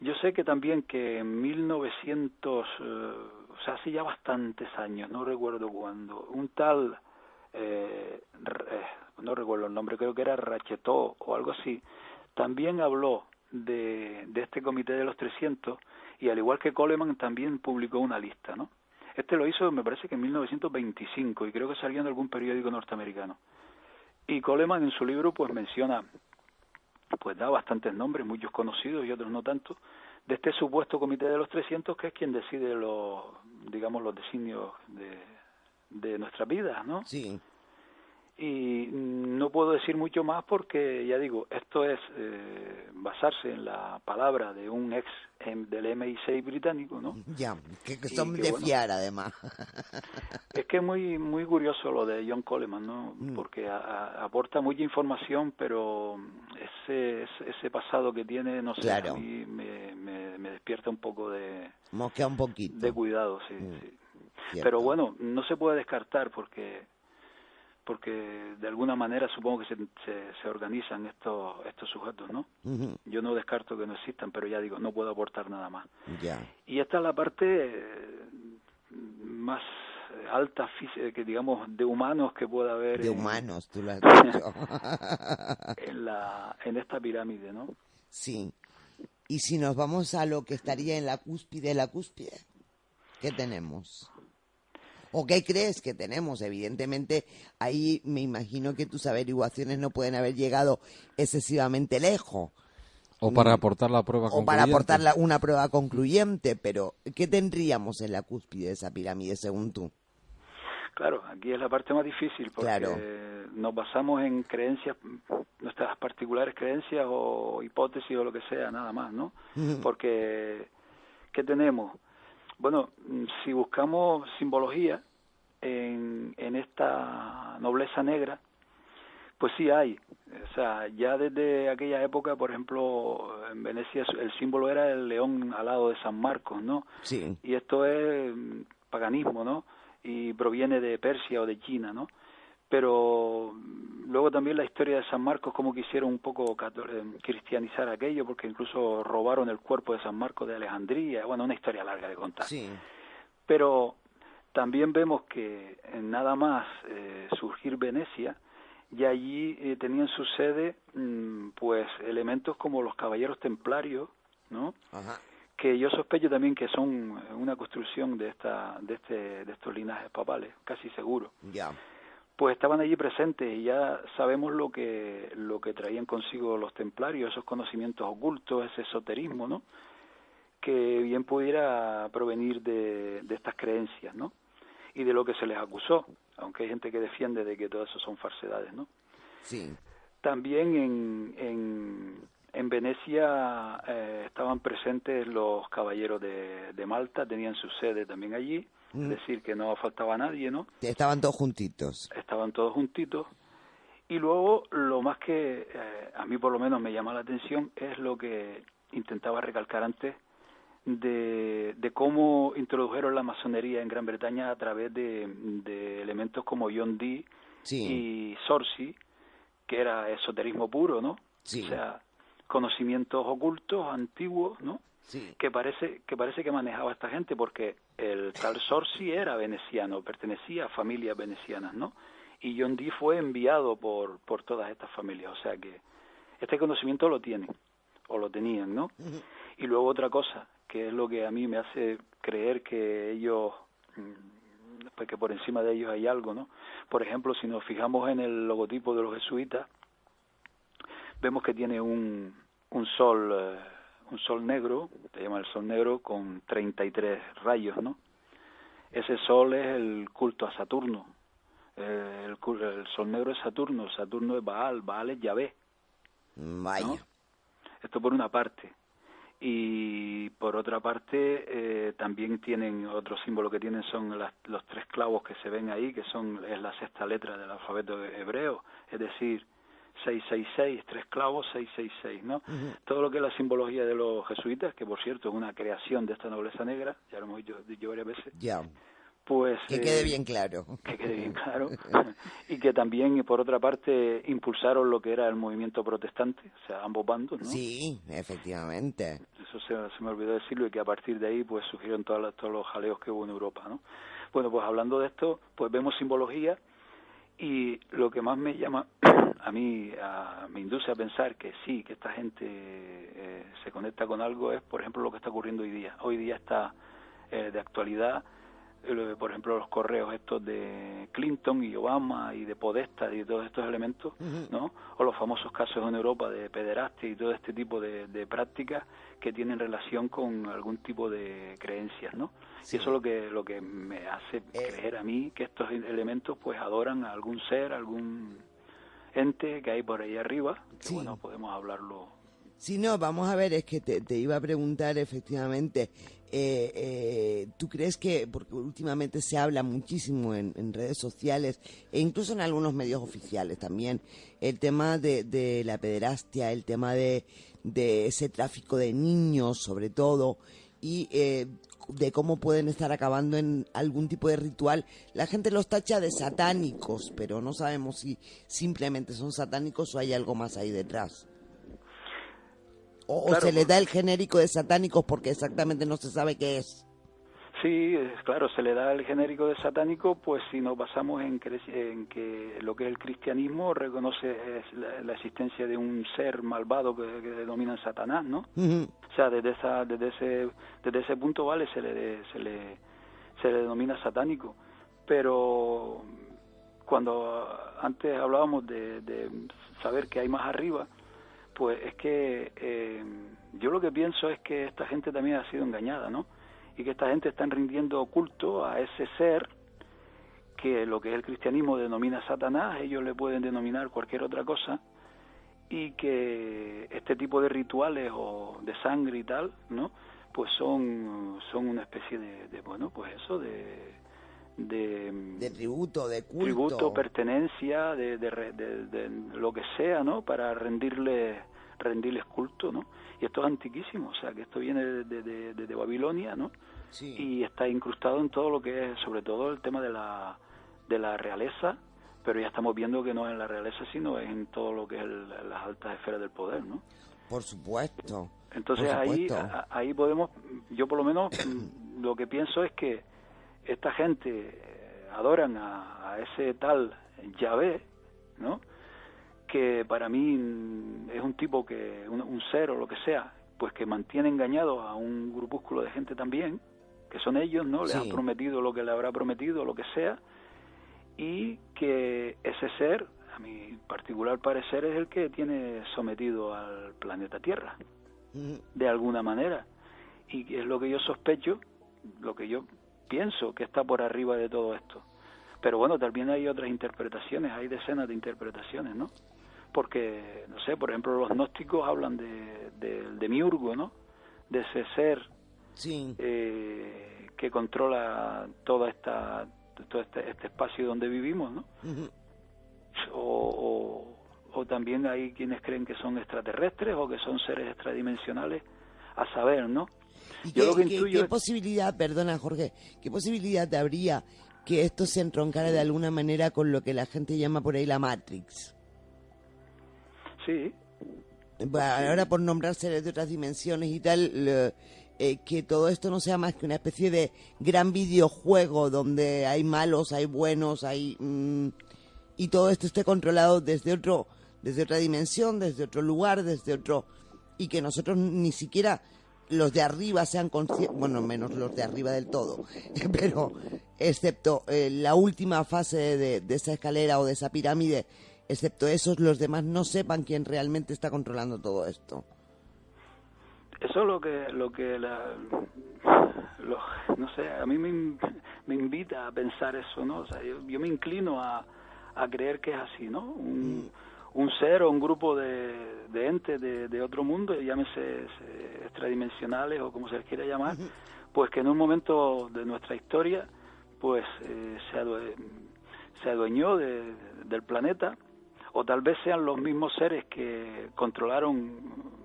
Yo sé que también que en 1900, o sea, hace ya bastantes años, no recuerdo cuándo, un tal, no recuerdo el nombre, creo que era Rachetó o algo así, también habló de este Comité de los 300 y al igual que Coleman también publicó una lista, ¿no? Este lo hizo, me parece que en 1925 y creo que salió en algún periódico norteamericano. Y Coleman en su libro pues menciona, pues da bastantes nombres, muchos conocidos y otros no tanto, este supuesto comité de los 300, que es quien decide los designios de nuestras vidas, ¿no? Sí. Y no puedo decir mucho más porque, ya digo, esto es basarse en la palabra de un ex del MI6 británico, ¿no? Ya, que son que, de bueno, fiar además. Es que es muy muy curioso lo de John Coleman, ¿no? Porque aporta mucha información, pero ese pasado que tiene, no sé, Claro. a mí me despierta un poco de Mosquea un poquito. de cuidado, sí. Cierto. Pero bueno, no se puede descartar porque de alguna manera supongo que se organizan estos sujetos, ¿no? Uh-huh. Yo no descarto que no existan, pero ya digo, no puedo aportar nada más. Ya. Y esta es la parte más alta, que digamos, de humanos que pueda haber. De humanos, tú lo has dicho. en esta pirámide, ¿no? Sí. Y si nos vamos a lo que estaría en la cúspide de la cúspide, ¿qué tenemos? ¿O qué crees que tenemos? Evidentemente, ahí me imagino que tus averiguaciones no pueden haber llegado excesivamente lejos. O para aportar la prueba concluyente. O para aportar una prueba concluyente, pero ¿qué tendríamos en la cúspide de esa pirámide, según tú? Claro, aquí es la parte más difícil, porque nos basamos en creencias, nuestras particulares creencias o hipótesis o lo que sea, nada más, ¿no? Uh-huh. Porque, ¿qué tenemos? Bueno, si buscamos simbología en esta nobleza negra, pues sí hay. O sea, ya desde aquella época, por ejemplo, en Venecia el símbolo era el león alado de San Marcos, ¿no? Sí. Y esto es paganismo, ¿no? Y proviene de Persia o de China, ¿no? Pero luego también la historia de San Marcos, como quisieron un poco cristianizar aquello, porque incluso robaron el cuerpo de San Marcos de Alejandría. Bueno, una historia larga de contar. Sí. Pero también vemos que nada más surgir Venecia, y allí tenían su sede pues elementos como los caballeros templarios, ¿no? Ajá. Que yo sospecho también que son una construcción de estos linajes papales, casi seguro. Ya. Pues estaban allí presentes y ya sabemos lo que traían consigo los templarios, esos conocimientos ocultos, ese esoterismo, ¿no? Que bien pudiera provenir de estas creencias, ¿no? Y de lo que se les acusó, aunque hay gente que defiende de que todo eso son falsedades, ¿no? Sí. También en Venecia estaban presentes los caballeros de Malta, tenían su sede también allí, es decir, que no faltaba nadie, ¿no? Estaban todos juntitos. Estaban todos juntitos. Y luego, lo más que a mí por lo menos me llama la atención es lo que intentaba recalcar antes, de cómo introdujeron la masonería en Gran Bretaña a través de elementos como John Dee y Sorcy, que era esoterismo puro, ¿no? Sí. O sea, conocimientos ocultos, antiguos, ¿no? Sí. Que parece que manejaba esta gente, porque el tal Sorcy era veneciano, pertenecía a familias venecianas, ¿no? Y John Dee fue enviado por todas estas familias, o sea que este conocimiento lo tienen, o lo tenían, ¿no? Uh-huh. Y luego otra cosa, que es lo que a mí me hace creer que ellos, pues que por encima de ellos hay algo, ¿no? Por ejemplo, si nos fijamos en el logotipo de los jesuitas, vemos que tiene un sol negro, se llama el sol negro, con 33 rayos, ¿no? Ese sol es el culto a Saturno. El sol negro es Saturno es Baal es Yahvé. Vaya. ¿No? Esto por una parte. Y por otra parte también tienen otro símbolo que tienen, son los 3 clavos que se ven ahí, que es la 6ª letra del alfabeto hebreo, es decir, 666, 3 clavos, 666, ¿no? Uh-huh. Todo lo que es la simbología de los jesuitas, que por cierto es una creación de esta nobleza negra, ya lo hemos dicho varias veces. Ya. Pues que quede bien claro. Que quede bien claro. Y que también, por otra parte, impulsaron lo que era el movimiento protestante, o sea, ambos bandos, ¿no? Sí, efectivamente. Eso se me olvidó decirlo, y que a partir de ahí pues surgieron todos los jaleos que hubo en Europa, ¿no? Bueno, pues hablando de esto, pues vemos simbología, y lo que más me llama a mí, me induce a pensar que sí, que esta gente se conecta con algo, es, por ejemplo, lo que está ocurriendo hoy día. Hoy día está de actualidad por ejemplo, los correos estos de Clinton y Obama y de Podesta y todos estos elementos, ¿no? O los famosos casos en Europa de pederastia y todo este tipo de prácticas que tienen relación con algún tipo de creencias, ¿no? Sí. Y eso es lo que me hace creer a mí que estos elementos pues adoran a algún ser, algún ente que hay por ahí arriba, que Sí. bueno, podemos hablarlo. Sí, no, vamos a ver, es que te iba a preguntar efectivamente, ¿tú crees que, porque últimamente se habla muchísimo en redes sociales e incluso en algunos medios oficiales también, el tema de la pederastia, el tema de ese tráfico de niños sobre todo, y de cómo pueden estar acabando en algún tipo de ritual? La gente los tacha de satánicos, pero no sabemos si simplemente son satánicos o hay algo más ahí detrás. O Claro, se le da el genérico de satánicos porque exactamente no se sabe qué es. Sí, claro, se le da el genérico de satánico, pues si nos basamos en que lo que es el cristianismo reconoce la existencia de un ser malvado que denominan Satanás, ¿no? Uh-huh. O sea, desde ese punto, vale, se le denomina satánico. Pero cuando antes hablábamos de saber qué hay más arriba, pues es que yo lo que pienso es que esta gente también ha sido engañada, ¿no? Y que esta gente está rindiendo culto a ese ser que lo que es el cristianismo denomina Satanás, ellos le pueden denominar cualquier otra cosa, y que este tipo de rituales o de sangre y tal, ¿no? Pues son una especie de bueno, pues eso, de tributo, de culto. Tributo, pertenencia, de lo que sea, ¿no? Para rendirles culto, ¿no? Y esto es antiquísimo, o sea, que esto viene de Babilonia, ¿no? Sí. Y está incrustado en todo lo que es, sobre todo el tema de la realeza, pero ya estamos viendo que no es en la realeza, sino en todo lo que es las altas esferas del poder, ¿no? Por supuesto. Entonces por supuesto. ahí podemos, yo por lo menos lo que pienso es que esta gente adoran a ese tal Yahvé, ¿no? Que para mí es un tipo un ser o lo que sea, pues que mantiene engañados a un grupúsculo de gente también, que son ellos, ¿no? Les han prometido lo que le habrá prometido, lo que sea, y que ese ser, a mi particular parecer, es el que tiene sometido al planeta Tierra, de alguna manera, y es lo que yo sospecho, lo que yo pienso que está por arriba de todo esto. Pero bueno, también hay otras interpretaciones, hay decenas de interpretaciones, ¿no? Porque, no sé, por ejemplo, los gnósticos hablan de Demiurgo, ¿no? De ese ser que controla todo este espacio donde vivimos, ¿no? O también hay quienes creen que son extraterrestres o que son seres extradimensionales, a saber, ¿no? ¿Y ¿Qué posibilidad, perdona Jorge, qué posibilidad habría que esto se entroncara de alguna manera con lo que la gente llama por ahí la Matrix? Sí. Ahora por nombrar seres de otras dimensiones y tal, que todo esto no sea más que una especie de gran videojuego donde hay malos, hay buenos, hay y todo esto esté controlado desde otra dimensión, desde otro lugar, y que nosotros ni siquiera los de arriba sean conscientes, bueno, menos los de arriba del todo, pero excepto la última fase de esa escalera o de esa pirámide, excepto esos, los demás no sepan quién realmente está controlando todo esto. Eso es no sé, a mí me invita a pensar eso, ¿no? O sea, yo me inclino a creer que es así, ¿no? Un ser o un grupo de entes de otro mundo, llámese extradimensionales o como se les quiera llamar, pues que en un momento de nuestra historia pues se adueñó del planeta, o tal vez sean los mismos seres que controlaron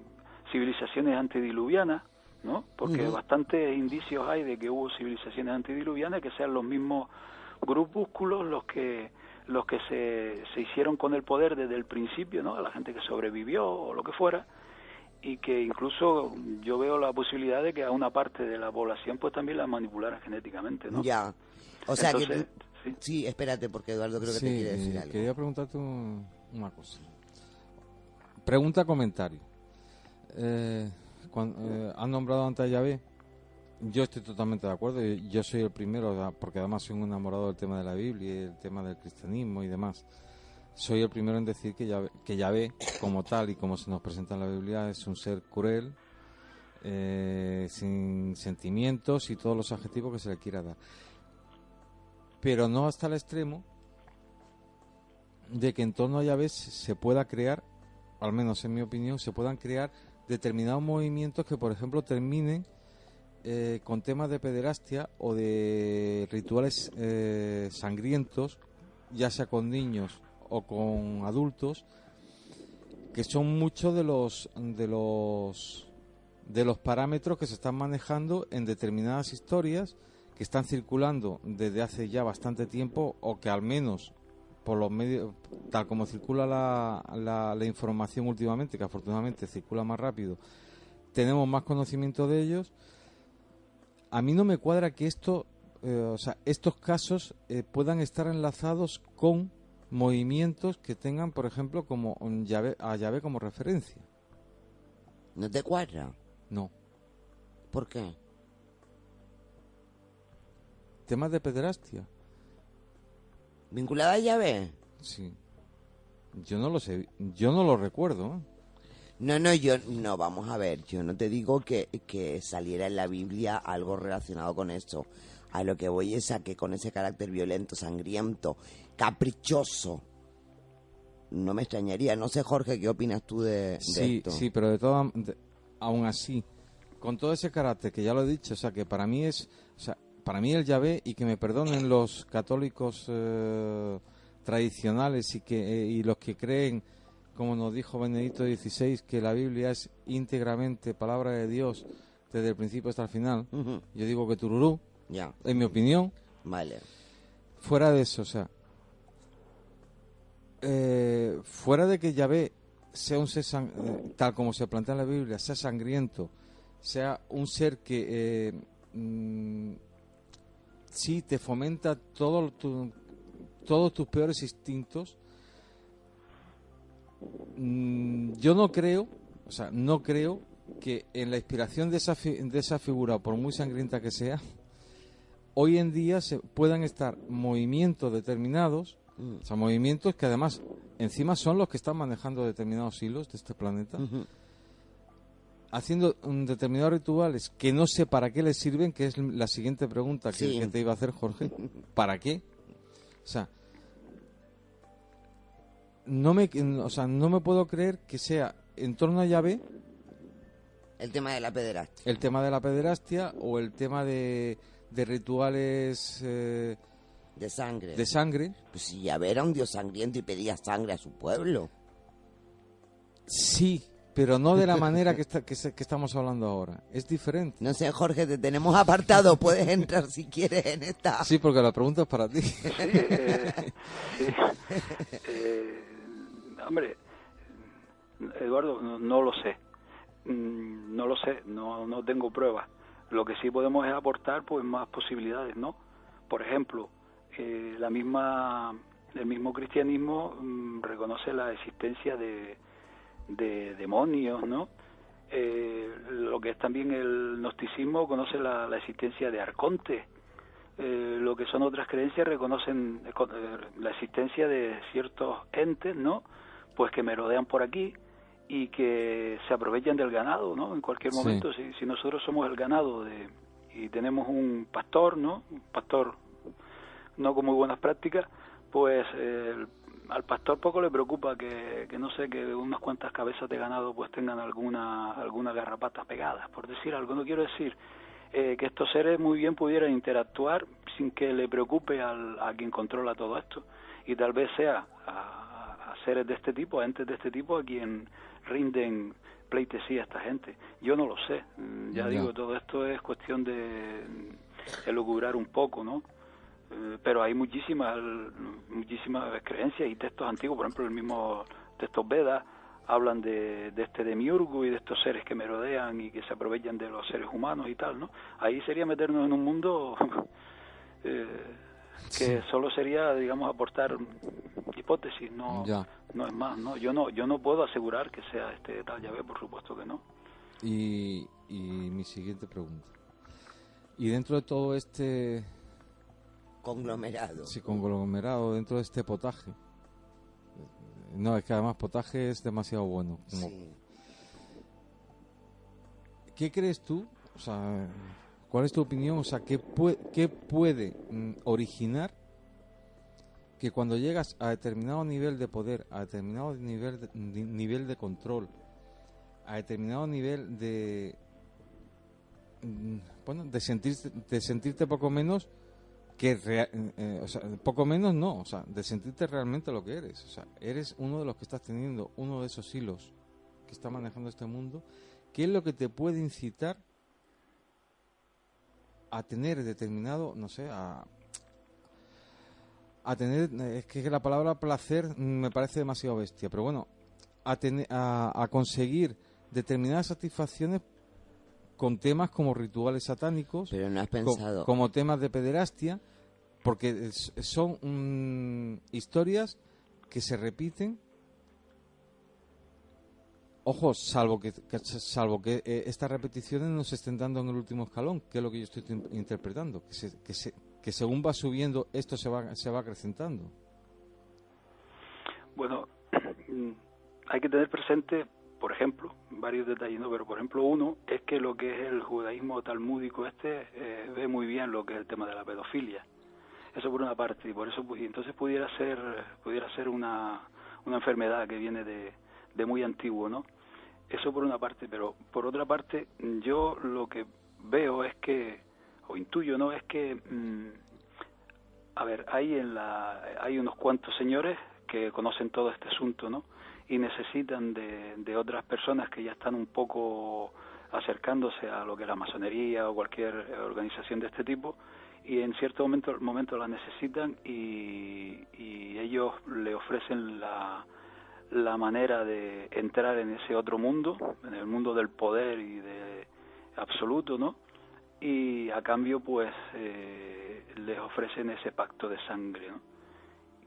civilizaciones antediluvianas, ¿no? Porque bastantes indicios hay de que hubo civilizaciones antediluvianas, que sean los mismos grupúsculos los que se hicieron con el poder desde el principio, ¿no? A la gente que sobrevivió o lo que fuera, y que incluso yo veo la posibilidad de que a una parte de la población pues también la manipularan genéticamente, ¿no? Ya. O sea, entonces, que sí, espérate, porque Eduardo creo que te quiere decir algo. Quería preguntarte una cosa. Pregunta, comentario. ¿Han nombrado antes a Yahvé? Yo estoy totalmente de acuerdo. Yo soy el primero, porque además soy un enamorado del tema de la Biblia y el tema del cristianismo y demás. Soy el primero en decir que Yahvé, como tal y como se nos presenta en la Biblia, es un ser cruel, sin sentimientos y todos los adjetivos que se le quiera dar. Pero no hasta el extremo de que en torno a Yahvé se pueda crear, al menos en mi opinión, se puedan crear determinados movimientos que, por ejemplo, terminen con temas de pederastia o de rituales sangrientos, ya sea con niños o con adultos, que son muchos de los parámetros que se están manejando en determinadas historias que están circulando desde hace ya bastante tiempo, o que al menos por los medios, tal como circula la información últimamente, que afortunadamente circula más rápido, tenemos más conocimiento de ellos. A mí no me cuadra que estos casos puedan estar enlazados con movimientos que tengan, por ejemplo, como a Yahvé como referencia. ¿No te cuadra? No. ¿Por qué? Temas de pederastia. ¿Vinculada a Yahvé? Sí. Yo no lo sé, yo no lo recuerdo. No, vamos a ver, yo no te digo que saliera en la Biblia algo relacionado con eso. A lo que voy es a que con ese carácter violento, sangriento, caprichoso, no me extrañaría. No sé, Jorge, ¿qué opinas tú de esto? Sí, pero aún así, con todo ese carácter que ya lo he dicho, o sea, que para mí para mí el Yahvé, y que me perdonen los católicos tradicionales y los que creen, como nos dijo Benedicto XVI, que la Biblia es íntegramente palabra de Dios desde el principio hasta el final. Uh-huh. Yo digo que tururú, ya. En mi opinión. Vale. Fuera de eso, fuera de que Yahvé sea un ser tal como se plantea en la Biblia, sea sangriento, sea un ser que sí te fomenta todos tus peores instintos. Yo no creo que en la inspiración de esa figura, por muy sangrienta que sea, hoy en día se puedan estar movimientos determinados, o sea, movimientos que además encima son los que están manejando determinados hilos de este planeta, uh-huh, haciendo determinados rituales que no sé para qué les sirven, que es la siguiente pregunta que te iba a hacer, Jorge. ¿Para qué? O sea, no me puedo creer que sea en torno a Yahvé el tema de la pederastia. El tema de la pederastia o el tema de rituales de sangre. De sangre. Pues si Yahvé era un dios sangriento y pedía sangre a su pueblo. Sí, pero no de la manera que estamos hablando ahora. Es diferente. No sé, Jorge, te tenemos apartado. Puedes entrar si quieres en esta. Sí, porque la pregunta es para ti. Hombre, Eduardo, no lo sé. No lo sé, no tengo pruebas. Lo que sí podemos es aportar pues más posibilidades, ¿no? Por ejemplo, el mismo cristianismo reconoce la existencia de demonios, ¿no? Lo que es también el gnosticismo conoce la existencia de arcontes. Lo que son otras creencias reconocen la existencia de ciertos entes, ¿no? Pues que merodean por aquí y que se aprovechan del ganado, ¿no? En cualquier momento, sí. si nosotros somos el ganado y tenemos un pastor, ¿no? Un pastor no con muy buenas prácticas, pues al pastor poco le preocupa que no sé, que unas cuantas cabezas de ganado pues tengan alguna garrapata pegada, por decir algo. No quiero decir que estos seres muy bien pudieran interactuar sin que le preocupe a quien controla todo esto, y tal vez sea a seres de este tipo, a entes de este tipo, a quien rinden pleitesía a esta gente. Yo no lo sé, ya digo, todo esto es cuestión de elucubrar un poco, ¿no? Pero hay muchísimas creencias y textos antiguos, por ejemplo, el mismo textos Vedas hablan de este demiurgo y de estos seres que merodean y que se aprovechan de los seres humanos y tal, ¿no? Ahí sería meternos en un mundo que solo sería, digamos, aportar hipótesis, no es más, ¿no? Yo no puedo asegurar que sea este tal Yahvé, por supuesto que no. Y mi siguiente pregunta. Y dentro de todo este conglomerado. Sí, conglomerado, dentro de este potaje. No, es que además potaje es demasiado bueno. Sí. ¿Qué crees tú? O sea, ¿cuál es tu opinión? O sea, ¿qué puede originar que cuando llegas a determinado nivel de poder, a determinado nivel de control, a determinado nivel de de sentirte poco menos o sea, poco menos no, o sea, de sentirte realmente lo que eres, o sea, eres uno de los que estás teniendo uno de esos hilos que está manejando este mundo? ¿Qué es lo que te puede incitar a tener determinado, no sé, a tener, es que la palabra placer me parece demasiado bestia, pero bueno, a conseguir determinadas satisfacciones con temas como rituales satánicos, pero no has pensado como temas de pederastia, porque son historias que se repiten. Ojo, salvo que estas repeticiones no se estén dando en el último escalón, que es lo que yo estoy interpretando, que según va subiendo esto se va acrecentando. Bueno, hay que tener presente, por ejemplo, varios detalles, ¿no? Pero por ejemplo uno es que lo que es el judaísmo talmúdico ve muy bien lo que es el tema de la pedofilia. Eso por una parte, y por eso entonces pudiera ser una enfermedad que viene de muy antiguo, ¿no? Eso por una parte, pero por otra parte yo lo que veo es que, o intuyo, ¿no? Es que a ver, hay unos cuantos señores que conocen todo este asunto, ¿no? Y necesitan de otras personas que ya están un poco acercándose a lo que es la masonería o cualquier organización de este tipo, y en cierto momento la necesitan y ellos le ofrecen la manera de entrar en ese otro mundo, en el mundo del poder y de absoluto, ¿no? Y a cambio pues les ofrecen ese pacto de sangre, ¿no?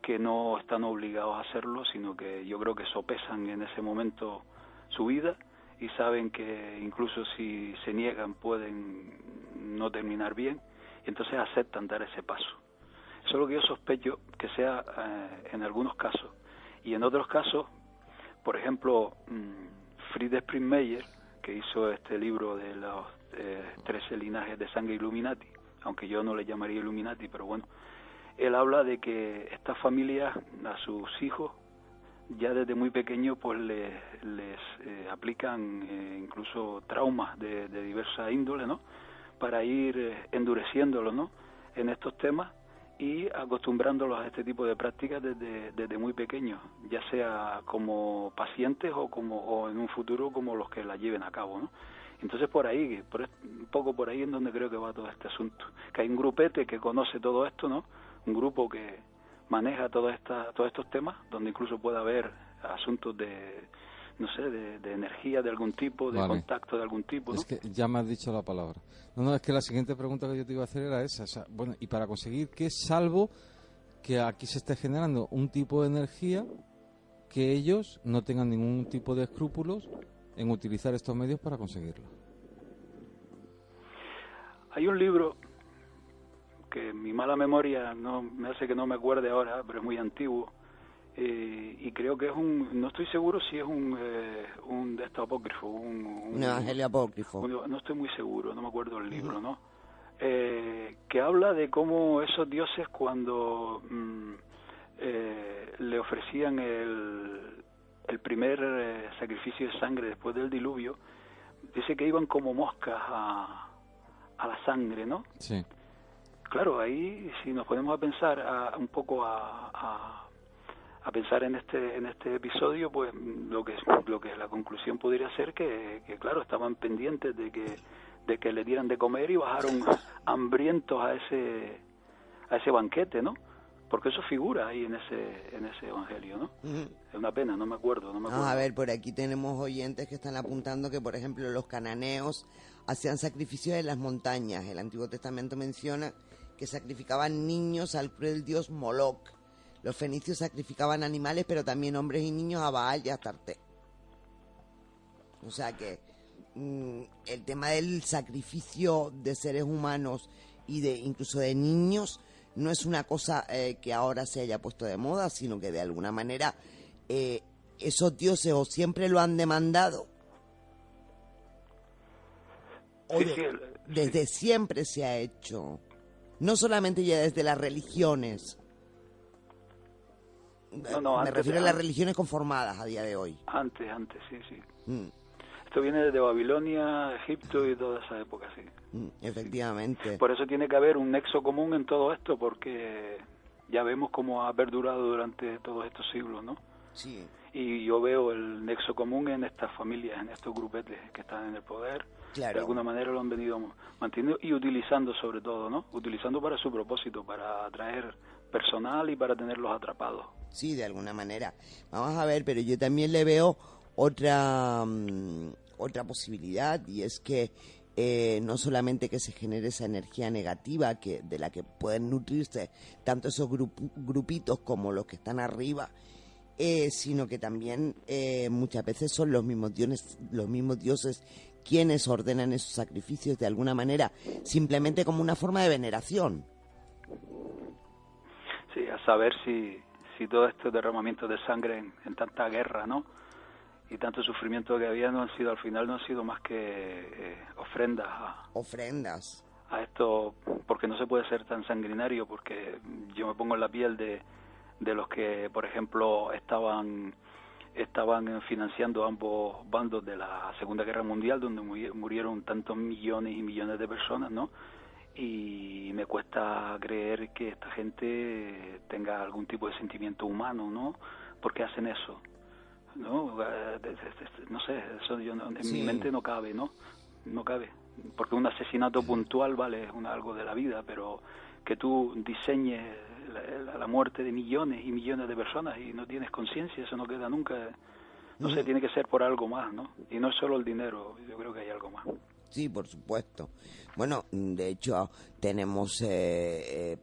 Que no están obligados a hacerlo, sino que yo creo que sopesan en ese momento su vida y saben que incluso si se niegan pueden no terminar bien, y entonces aceptan dar ese paso. Eso es lo que yo sospecho que sea en algunos casos. Y en otros casos, por ejemplo, Friedrich Springmeier, que hizo este libro de los 13 linajes de sangre Illuminati, aunque yo no le llamaría Illuminati, pero bueno, él habla de que estas familias a sus hijos ya desde muy pequeños pues les aplican incluso traumas de diversa índole, ¿no? Para ir endureciéndolos, ¿no? En estos temas y acostumbrándolos a este tipo de prácticas desde muy pequeños, ya sea como pacientes o en un futuro como los que la lleven a cabo, ¿no? Entonces un poco por ahí en donde creo que va todo este asunto, que hay un grupete que conoce todo esto, ¿no? Un grupo que maneja todos estos temas, donde incluso puede haber asuntos de energía de algún tipo, de contacto de algún tipo, ¿no? Es que ya me has dicho la palabra. No, es que la siguiente pregunta que yo te iba a hacer era esa. O sea, bueno, y para conseguir qué, salvo que aquí se esté generando un tipo de energía que ellos no tengan ningún tipo de escrúpulos en utilizar estos medios para conseguirlo. Hay un libro que mi mala memoria no me hace que no me acuerde ahora, pero es muy antiguo, y creo que es no estoy seguro si es un de estos apócrifo, un evangelio apócrifo. No estoy muy seguro, no me acuerdo el libro, ¿no? Que habla de cómo esos dioses cuando le ofrecían el primer sacrificio de sangre después del diluvio, dice que iban como moscas a la sangre, ¿no? Sí. Claro, ahí si nos ponemos a pensar un poco a pensar en este episodio, pues lo que la conclusión podría ser que claro, estaban pendientes de que le dieran de comer y bajaron hambrientos a ese banquete, ¿no? Porque eso figura ahí en ese evangelio, ¿no? Es una pena, no me acuerdo. A ver, por aquí tenemos oyentes que están apuntando que, por ejemplo, los cananeos hacían sacrificios en las montañas. El Antiguo Testamento menciona que sacrificaban niños al cruel dios Moloch. Los fenicios sacrificaban animales, pero también hombres y niños a Baal y a Astarte. O sea que el tema del sacrificio de seres humanos y de incluso de niños no es una cosa que ahora se haya puesto de moda, sino que de alguna manera esos dioses o siempre lo han demandado o desde siempre se ha hecho, no solamente ya desde las religiones. Me refiero a las religiones conformadas a día de hoy. Antes, sí. Esto viene desde Babilonia, Egipto y toda esa época, sí. Efectivamente. Por eso tiene que haber un nexo común en todo esto, porque ya vemos cómo ha perdurado durante todos estos siglos, ¿no? Sí. Y yo veo el nexo común en estas familias, en estos grupetes que están en el poder. Claro. De alguna manera lo han venido manteniendo y utilizando sobre todo, ¿no? Utilizando para su propósito, para atraer personal y para tenerlos atrapados. Sí, de alguna manera. Vamos a ver, pero yo también le veo otra posibilidad, y es que no solamente que se genere esa energía negativa de la que pueden nutrirse tanto esos grupitos como los que están arriba, sino que también muchas veces son los mismos dioses quienes ordenan esos sacrificios de alguna manera, simplemente como una forma de veneración. Sí, a saber si todo este derramamiento de sangre en tanta guerra, ¿no? Y tanto sufrimiento que había al final no han sido más que ofrendas a esto, porque no se puede ser tan sanguinario, porque yo me pongo en la piel de los que, por ejemplo, estaban financiando ambos bandos de la Segunda Guerra Mundial, donde murieron tantos millones y millones de personas, ¿no? Y me cuesta creer que esta gente tenga algún tipo de sentimiento humano, ¿no? ¿Por qué hacen eso? No sé, eso en mi mente no cabe, ¿no? No cabe, porque un asesinato puntual vale algo de la vida, pero que tú diseñes la muerte de millones y millones de personas y no tienes conciencia, eso no queda nunca. No sé, tiene que ser por algo más, ¿no? Y no es solo el dinero, yo creo que hay algo más. Sí, por supuesto. Bueno, de hecho, tenemos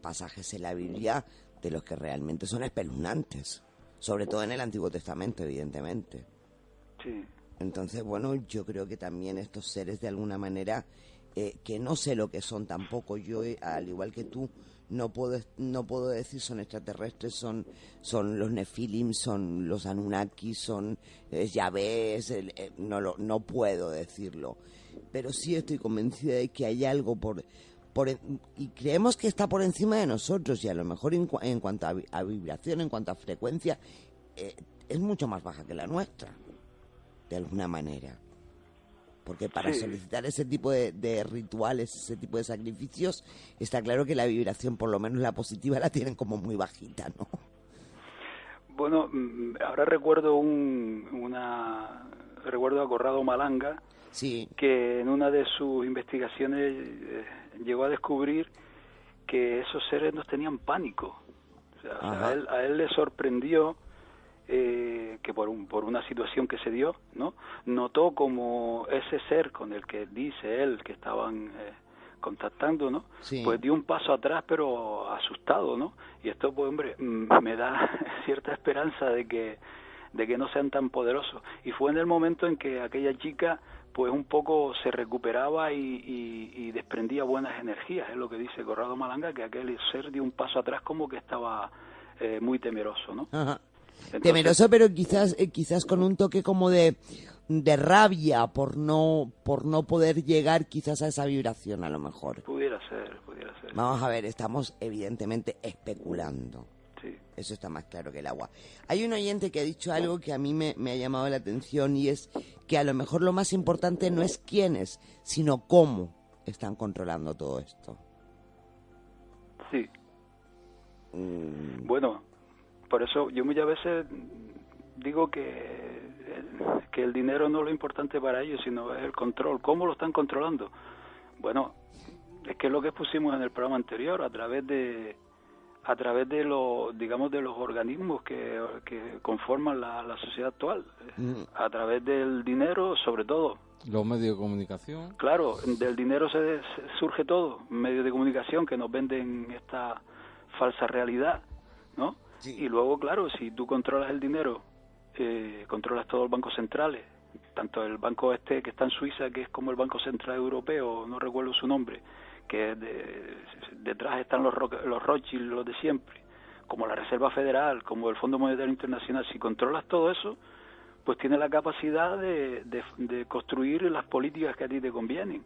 pasajes en la Biblia de los que realmente son espeluznantes, sobre todo en el Antiguo Testamento, evidentemente. Sí. Entonces, bueno, yo creo que también estos seres, de alguna manera, que no sé lo que son tampoco, yo, al igual que tú, no puedo decir son extraterrestres, son los Nefilim, son los Anunnaki, son Yahvé, no puedo decirlo, pero sí estoy convencida de que hay algo y creemos que está por encima de nosotros, y a lo mejor en cuanto a vibración, en cuanto a frecuencia, es mucho más baja que la nuestra, de alguna manera. Porque para solicitar ese tipo de rituales, ese tipo de sacrificios, está claro que la vibración, por lo menos la positiva, la tienen como muy bajita, ¿no? Bueno, ahora recuerdo recuerdo a Corrado Malanga, sí, que en una de sus investigaciones llegó a descubrir que esos seres no tenían pánico. O sea, a él le sorprendió que por una situación que se dio, ¿no? Notó como ese ser con el que dice él que estaban contactando, ¿no? Sí. Pues dio un paso atrás, pero asustado, ¿no? Y esto, pues, hombre, me da cierta esperanza de que no sean tan poderosos. Y fue en el momento en que aquella chica, pues, un poco se recuperaba y desprendía buenas energías. Es lo que dice Corrado Malanga, que aquel ser dio un paso atrás como que estaba muy temeroso, ¿no? Ajá. Entonces, temeroso, pero quizás con un toque como de rabia por no poder llegar quizás a esa vibración, a lo mejor. Pudiera ser. Vamos a ver, estamos evidentemente especulando. Sí. Eso está más claro que el agua. Hay un oyente que ha dicho algo que a mí me ha llamado la atención, y es que a lo mejor lo más importante no es quiénes, sino cómo están controlando todo esto. Sí. Bueno, por eso yo muchas veces digo que el dinero no es lo importante para ellos, sino es el control. ¿Cómo lo están controlando? Bueno, es que es lo que expusimos en el programa anterior, a través de los, digamos, de los organismos que conforman la sociedad actual, a través del dinero, sobre todo. Los medios de comunicación. Claro, del dinero surge todo, medios de comunicación que nos venden esta falsa realidad, ¿no? Sí. Y luego, claro, si tú controlas el dinero, controlas todos los bancos centrales, tanto el banco este que está en Suiza, que es como el Banco Central Europeo, no recuerdo su nombre, que detrás están los Rothschild, los de siempre, como la Reserva Federal, como el Fondo Monetario Internacional. Si controlas todo eso, pues tienes la capacidad de construir las políticas que a ti te convienen.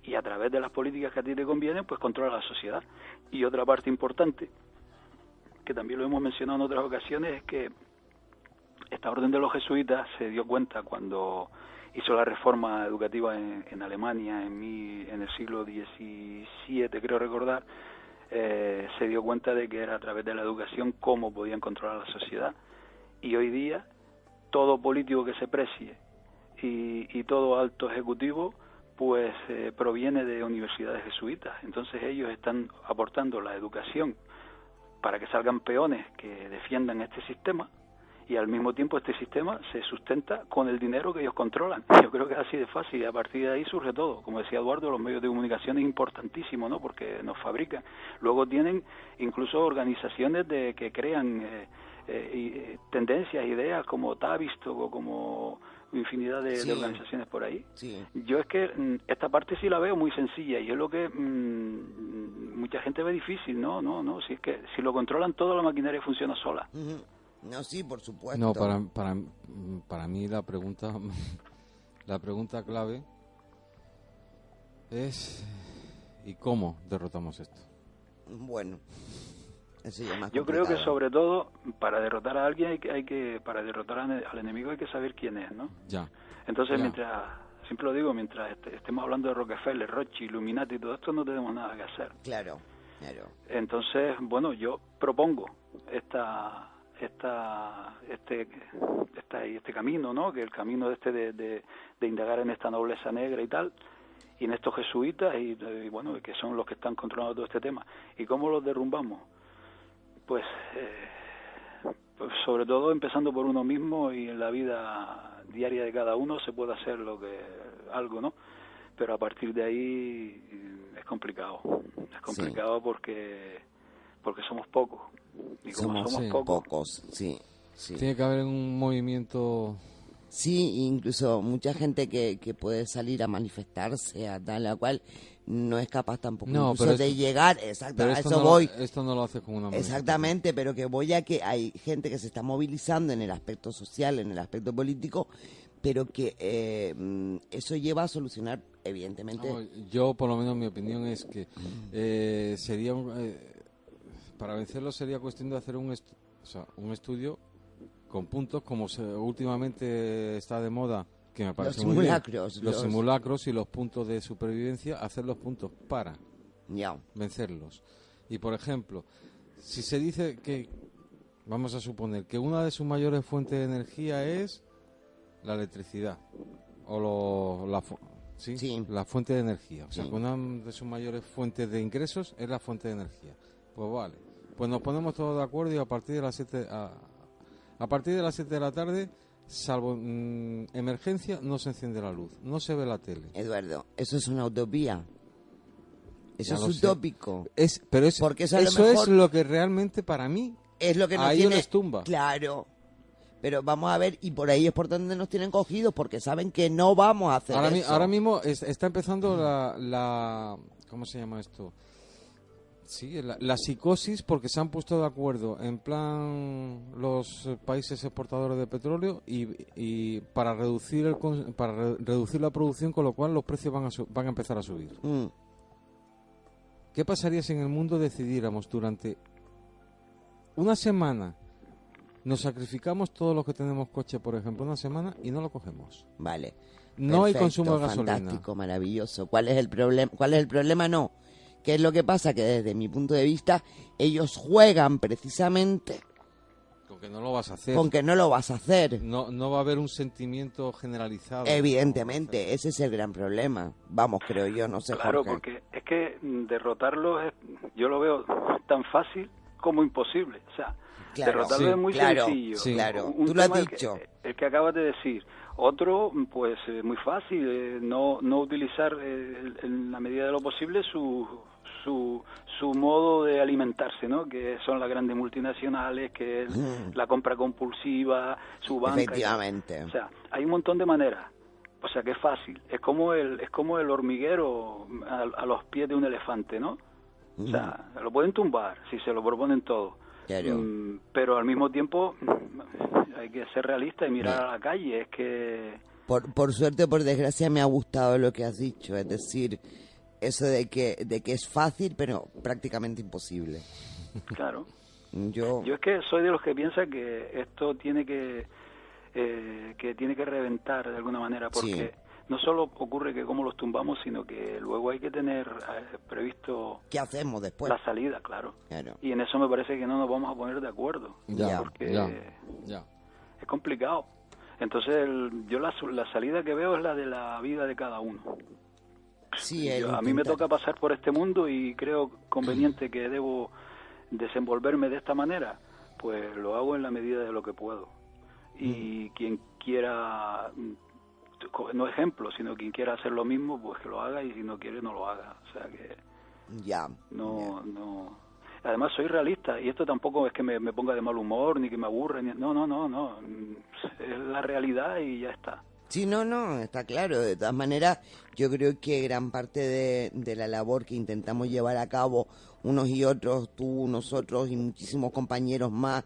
Y a través de las políticas que a ti te convienen, pues controla la sociedad. Y otra parte importante, que también lo hemos mencionado en otras ocasiones, es que esta orden de los jesuitas se dio cuenta cuando hizo la reforma educativa en Alemania en el siglo XVII, creo recordar. Se dio cuenta de que era a través de la educación cómo podían controlar la sociedad. Y hoy día todo político que se precie y todo alto ejecutivo pues proviene de universidades jesuitas. Entonces ellos están aportando la educación para que salgan peones que defiendan este sistema, y al mismo tiempo este sistema se sustenta con el dinero que ellos controlan. Yo creo que es así de fácil, y a partir de ahí surge todo. Como decía Eduardo, los medios de comunicación es importantísimo, ¿no? Porque nos fabrican. Luego tienen incluso organizaciones que crean tendencias, ideas, como Tavistock o como infinidad de organizaciones por ahí. Sí. Yo es que esta parte sí la veo muy sencilla, y es lo que mucha gente ve difícil. No, si es que si lo controlan todo, la maquinaria funciona sola. Uh-huh. No, sí, por supuesto. No, para mí la pregunta clave es ¿y cómo derrotamos esto? Bueno, eso ya es más yo creo que sobre todo para derrotar a alguien para derrotar al enemigo hay que saber quién es, ¿no? Ya. Entonces siempre lo digo, mientras estemos hablando de Rockefeller, Rothschild, Illuminati y todo esto, no tenemos nada que hacer. Claro. Entonces, bueno, yo propongo este camino, ¿no? Que el camino de indagar en esta nobleza negra y tal, y en estos jesuitas y bueno, que son los que están controlando todo este tema. ¿Y cómo los derrumbamos? Pues sobre todo empezando por uno mismo, y en la vida diaria de cada uno se puede hacer algo, ¿no? Pero a partir de ahí es complicado porque somos pocos. Y como somos pocos, sí. Tiene que haber un movimiento. Sí, incluso mucha gente que puede salir a manifestarse, a tal, a cual, no es capaz tampoco de llegar. Exacto, a eso voy. Esto no lo hace con una Exactamente, pero que voy a que hay gente que se está movilizando en el aspecto social, en el aspecto político, pero que eso lleva a solucionar, evidentemente. No, yo, por lo menos, mi opinión es que sería para vencerlo sería cuestión de hacer un estudio con puntos, como últimamente está de moda, que me parece muy bien, los simulacros y los puntos de supervivencia, hacer los puntos para vencerlos. Y por ejemplo, si se dice que, vamos a suponer que una de sus mayores fuentes de energía es la electricidad o la fuente de energía, o sea, que una de sus mayores fuentes de ingresos es la fuente de energía. Pues vale, pues nos ponemos todos de acuerdo, y a partir de las 7 de la tarde, salvo emergencia, no se enciende la luz, no se ve la tele. Eduardo, eso es una utopía. Eso es utópico. Pero eso es lo que realmente para mí es lo que nos tiene tumba. Claro. Pero vamos a ver, y por ahí es por donde nos tienen cogidos, porque saben que no vamos a hacer eso. Ahora mismo está empezando la ¿cómo se llama esto? Sí, la psicosis, porque se han puesto de acuerdo en plan los países exportadores de petróleo y para reducir la producción, con lo cual los precios van a empezar a subir. ¿Qué pasaría si en el mundo decidiéramos durante una semana, nos sacrificamos todos los que tenemos coche, por ejemplo, una semana, y no lo cogemos? Vale. No Perfecto, hay consumo de gasolina. Fantástico, maravilloso. ¿Cuál es el problema? No. ¿Qué es lo que pasa? Que desde mi punto de vista, ellos juegan precisamente con que no lo vas a hacer. Con que no lo vas a hacer. No va a haber un sentimiento generalizado. Evidentemente, ese es el gran problema. Vamos, creo yo, no sé. Claro, Jorge. porque es que derrotarlo yo lo veo tan fácil como imposible. O sea, derrotarlo es muy sencillo. Sí, claro. Tú lo has dicho. El que acabas de decir. Otro, pues muy fácil, no utilizar en la medida de lo posible su modo de alimentarse, ¿no? Que son las grandes multinacionales, que es la compra compulsiva, su banca. Efectivamente. O sea, hay un montón de maneras. O sea que es fácil. Es como el hormiguero a los pies de un elefante, ¿no? O sea, lo pueden tumbar si se lo proponen todo. Claro. Pero al mismo tiempo hay que ser realista y mirar a la calle. Es que... Por suerte o por desgracia me ha gustado lo que has dicho. Es decir, eso de que es fácil, pero prácticamente imposible. Claro. Yo es que soy de los que piensa que esto tiene que reventar de alguna manera, porque no solo ocurre que cómo los tumbamos, sino que luego hay que tener previsto ¿qué hacemos después? la salida, claro. Y en eso me parece que no nos vamos a poner de acuerdo, porque es complicado. Entonces yo la salida que veo es la de la vida de cada uno. Sí, a mí me toca pasar por este mundo y creo conveniente que debo desenvolverme de esta manera, pues lo hago en la medida de lo que puedo. Y quien quiera, no ejemplo, sino quien quiera hacer lo mismo, pues que lo haga, y si no quiere, no lo haga. O sea que no. Además soy realista, y esto tampoco es que me ponga de mal humor, ni que me aburre, no. Es la realidad y ya está. Sí, no, está claro. De todas maneras, yo creo que gran parte de la labor que intentamos llevar a cabo unos y otros, tú, nosotros y muchísimos compañeros más,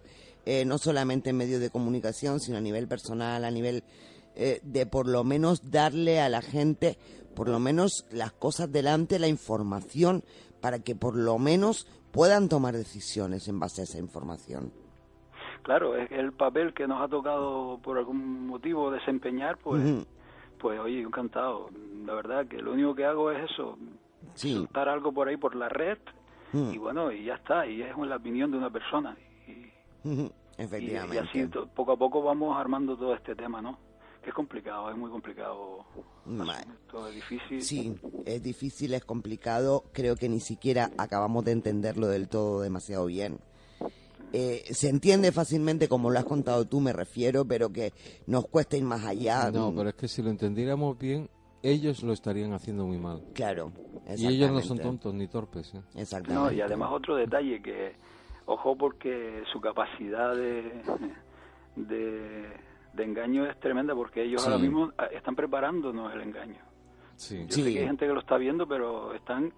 no solamente en medios de comunicación, sino a nivel personal, a nivel de por lo menos darle a la gente, por lo menos las cosas delante, la información, para que por lo menos puedan tomar decisiones en base a esa información. Claro, es el papel que nos ha tocado por algún motivo desempeñar, pues oye, encantado. La verdad que lo único que hago es eso, soltar algo por ahí por la red, y bueno, y ya está, y es la opinión de una persona. Efectivamente. Y así poco a poco vamos armando todo este tema, ¿no? Que es complicado, es muy complicado. Todo es difícil. Sí, es difícil, es complicado. Creo que ni siquiera acabamos de entenderlo del todo demasiado bien. Se entiende fácilmente como lo has contado tú, me refiero, pero que nos cuesta ir más allá. No, pero es que si lo entendiéramos bien, ellos lo estarían haciendo muy mal. Claro, y ellos no son tontos ni torpes. Exactamente. No, y además otro detalle que, ojo, porque su capacidad de engaño es tremenda, porque ellos ahora mismo están preparándonos el engaño. Yo sé que hay gente que lo está viendo, pero están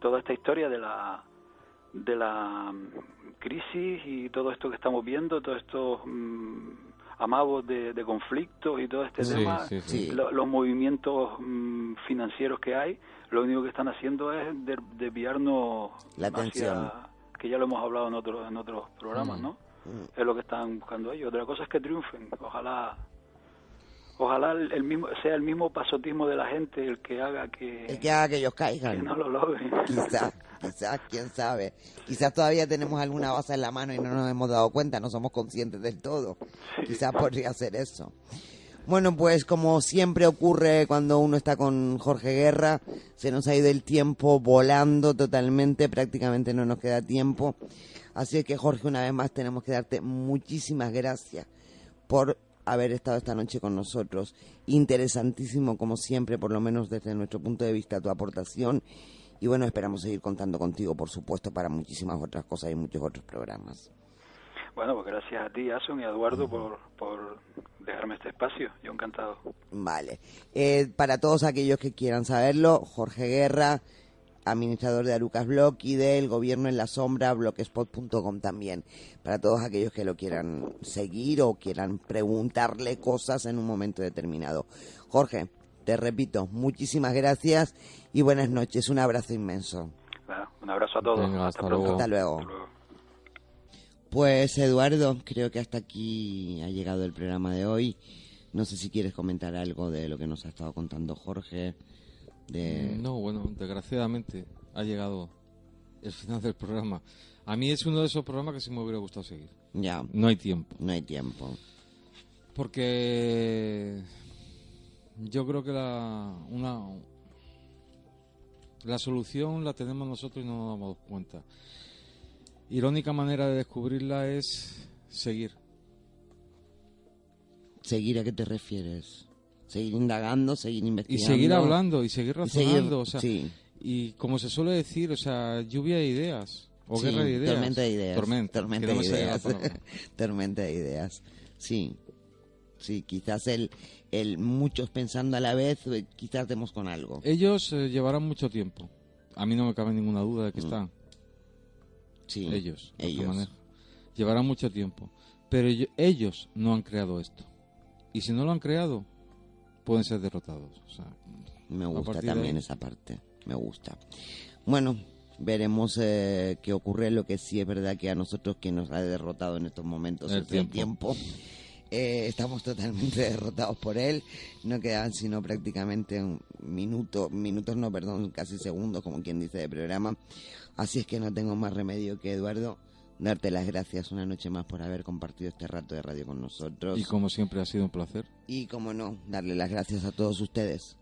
toda esta historia de la crisis y todo esto que estamos viendo, todos estos amagos de conflictos y todo este tema, los movimientos financieros que hay, lo único que están haciendo es desviarnos la atención, que ya lo hemos hablado en otros programas, ¿no? Es lo que están buscando ellos. Otra cosa es que triunfen. Ojalá sea el mismo pasotismo de la gente el que haga que ellos caigan, que no lo logren. Quizás, quién sabe. Quizás todavía tenemos alguna baza en la mano y no nos hemos dado cuenta, no somos conscientes del todo. Quizás podría ser eso. Bueno, pues como siempre ocurre cuando uno está con Jorge Guerra, se nos ha ido el tiempo volando totalmente, prácticamente no nos queda tiempo. Así es que, Jorge, una vez más tenemos que darte muchísimas gracias por haber estado esta noche con nosotros. Interesantísimo, como siempre, por lo menos desde nuestro punto de vista, tu aportación. Y bueno, esperamos seguir contando contigo, por supuesto, para muchísimas otras cosas y muchos otros programas. Bueno, pues gracias a ti, Asun, y a Eduardo por dejarme este espacio. Yo encantado. Vale. Para todos aquellos que quieran saberlo, Jorge Guerra, administrador de Arucas Blog y del Gobierno en la Sombra, blogspot.com también, para todos aquellos que lo quieran seguir o quieran preguntarle cosas en un momento determinado. Jorge, te repito, muchísimas gracias y buenas noches, un abrazo inmenso. Bueno, un abrazo a todos. Venga, hasta pronto. Hasta luego. Pues Eduardo, creo que hasta aquí ha llegado el programa de hoy. No sé si quieres comentar algo de lo que nos ha estado contando Jorge. No, bueno, desgraciadamente ha llegado el final del programa. A mí es uno de esos programas que sí me hubiera gustado seguir. Ya. No hay tiempo. No hay tiempo. Porque yo creo que la solución la tenemos nosotros y no nos damos cuenta. Y la única manera de descubrirla es seguir. ¿Seguir a qué te refieres? Seguir indagando, seguir investigando. Y seguir hablando, y seguir razonando. Y como se suele decir, lluvia de ideas. O guerra de ideas. Tormenta de ideas. Tormenta de ideas. Tormenta de ideas, sí. Sí, quizás el muchos pensando a la vez, quizás demos con algo. Ellos llevarán mucho tiempo. A mí no me cabe ninguna duda de que están. Sí, Ellos. ellos. Llevarán mucho tiempo. Pero ellos no han creado esto. Y si no lo han creado, pueden ser derrotados. O sea, me gusta también esa parte. Me gusta. Bueno, veremos qué ocurre. Lo que sí es verdad que a nosotros que nos ha derrotado en estos momentos el tiempo. Estamos totalmente derrotados por él. No quedan sino prácticamente casi segundos, como quien dice, de programa. Así es que no tengo más remedio que, Eduardo, darte las gracias una noche más por haber compartido este rato de radio con nosotros. Y como siempre ha sido un placer. Y como no, darle las gracias a todos ustedes.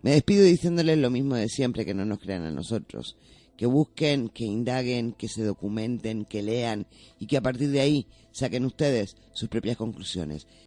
Me despido diciéndoles lo mismo de siempre, que no nos crean a nosotros. Que busquen, que indaguen, que se documenten, que lean y que a partir de ahí saquen ustedes sus propias conclusiones.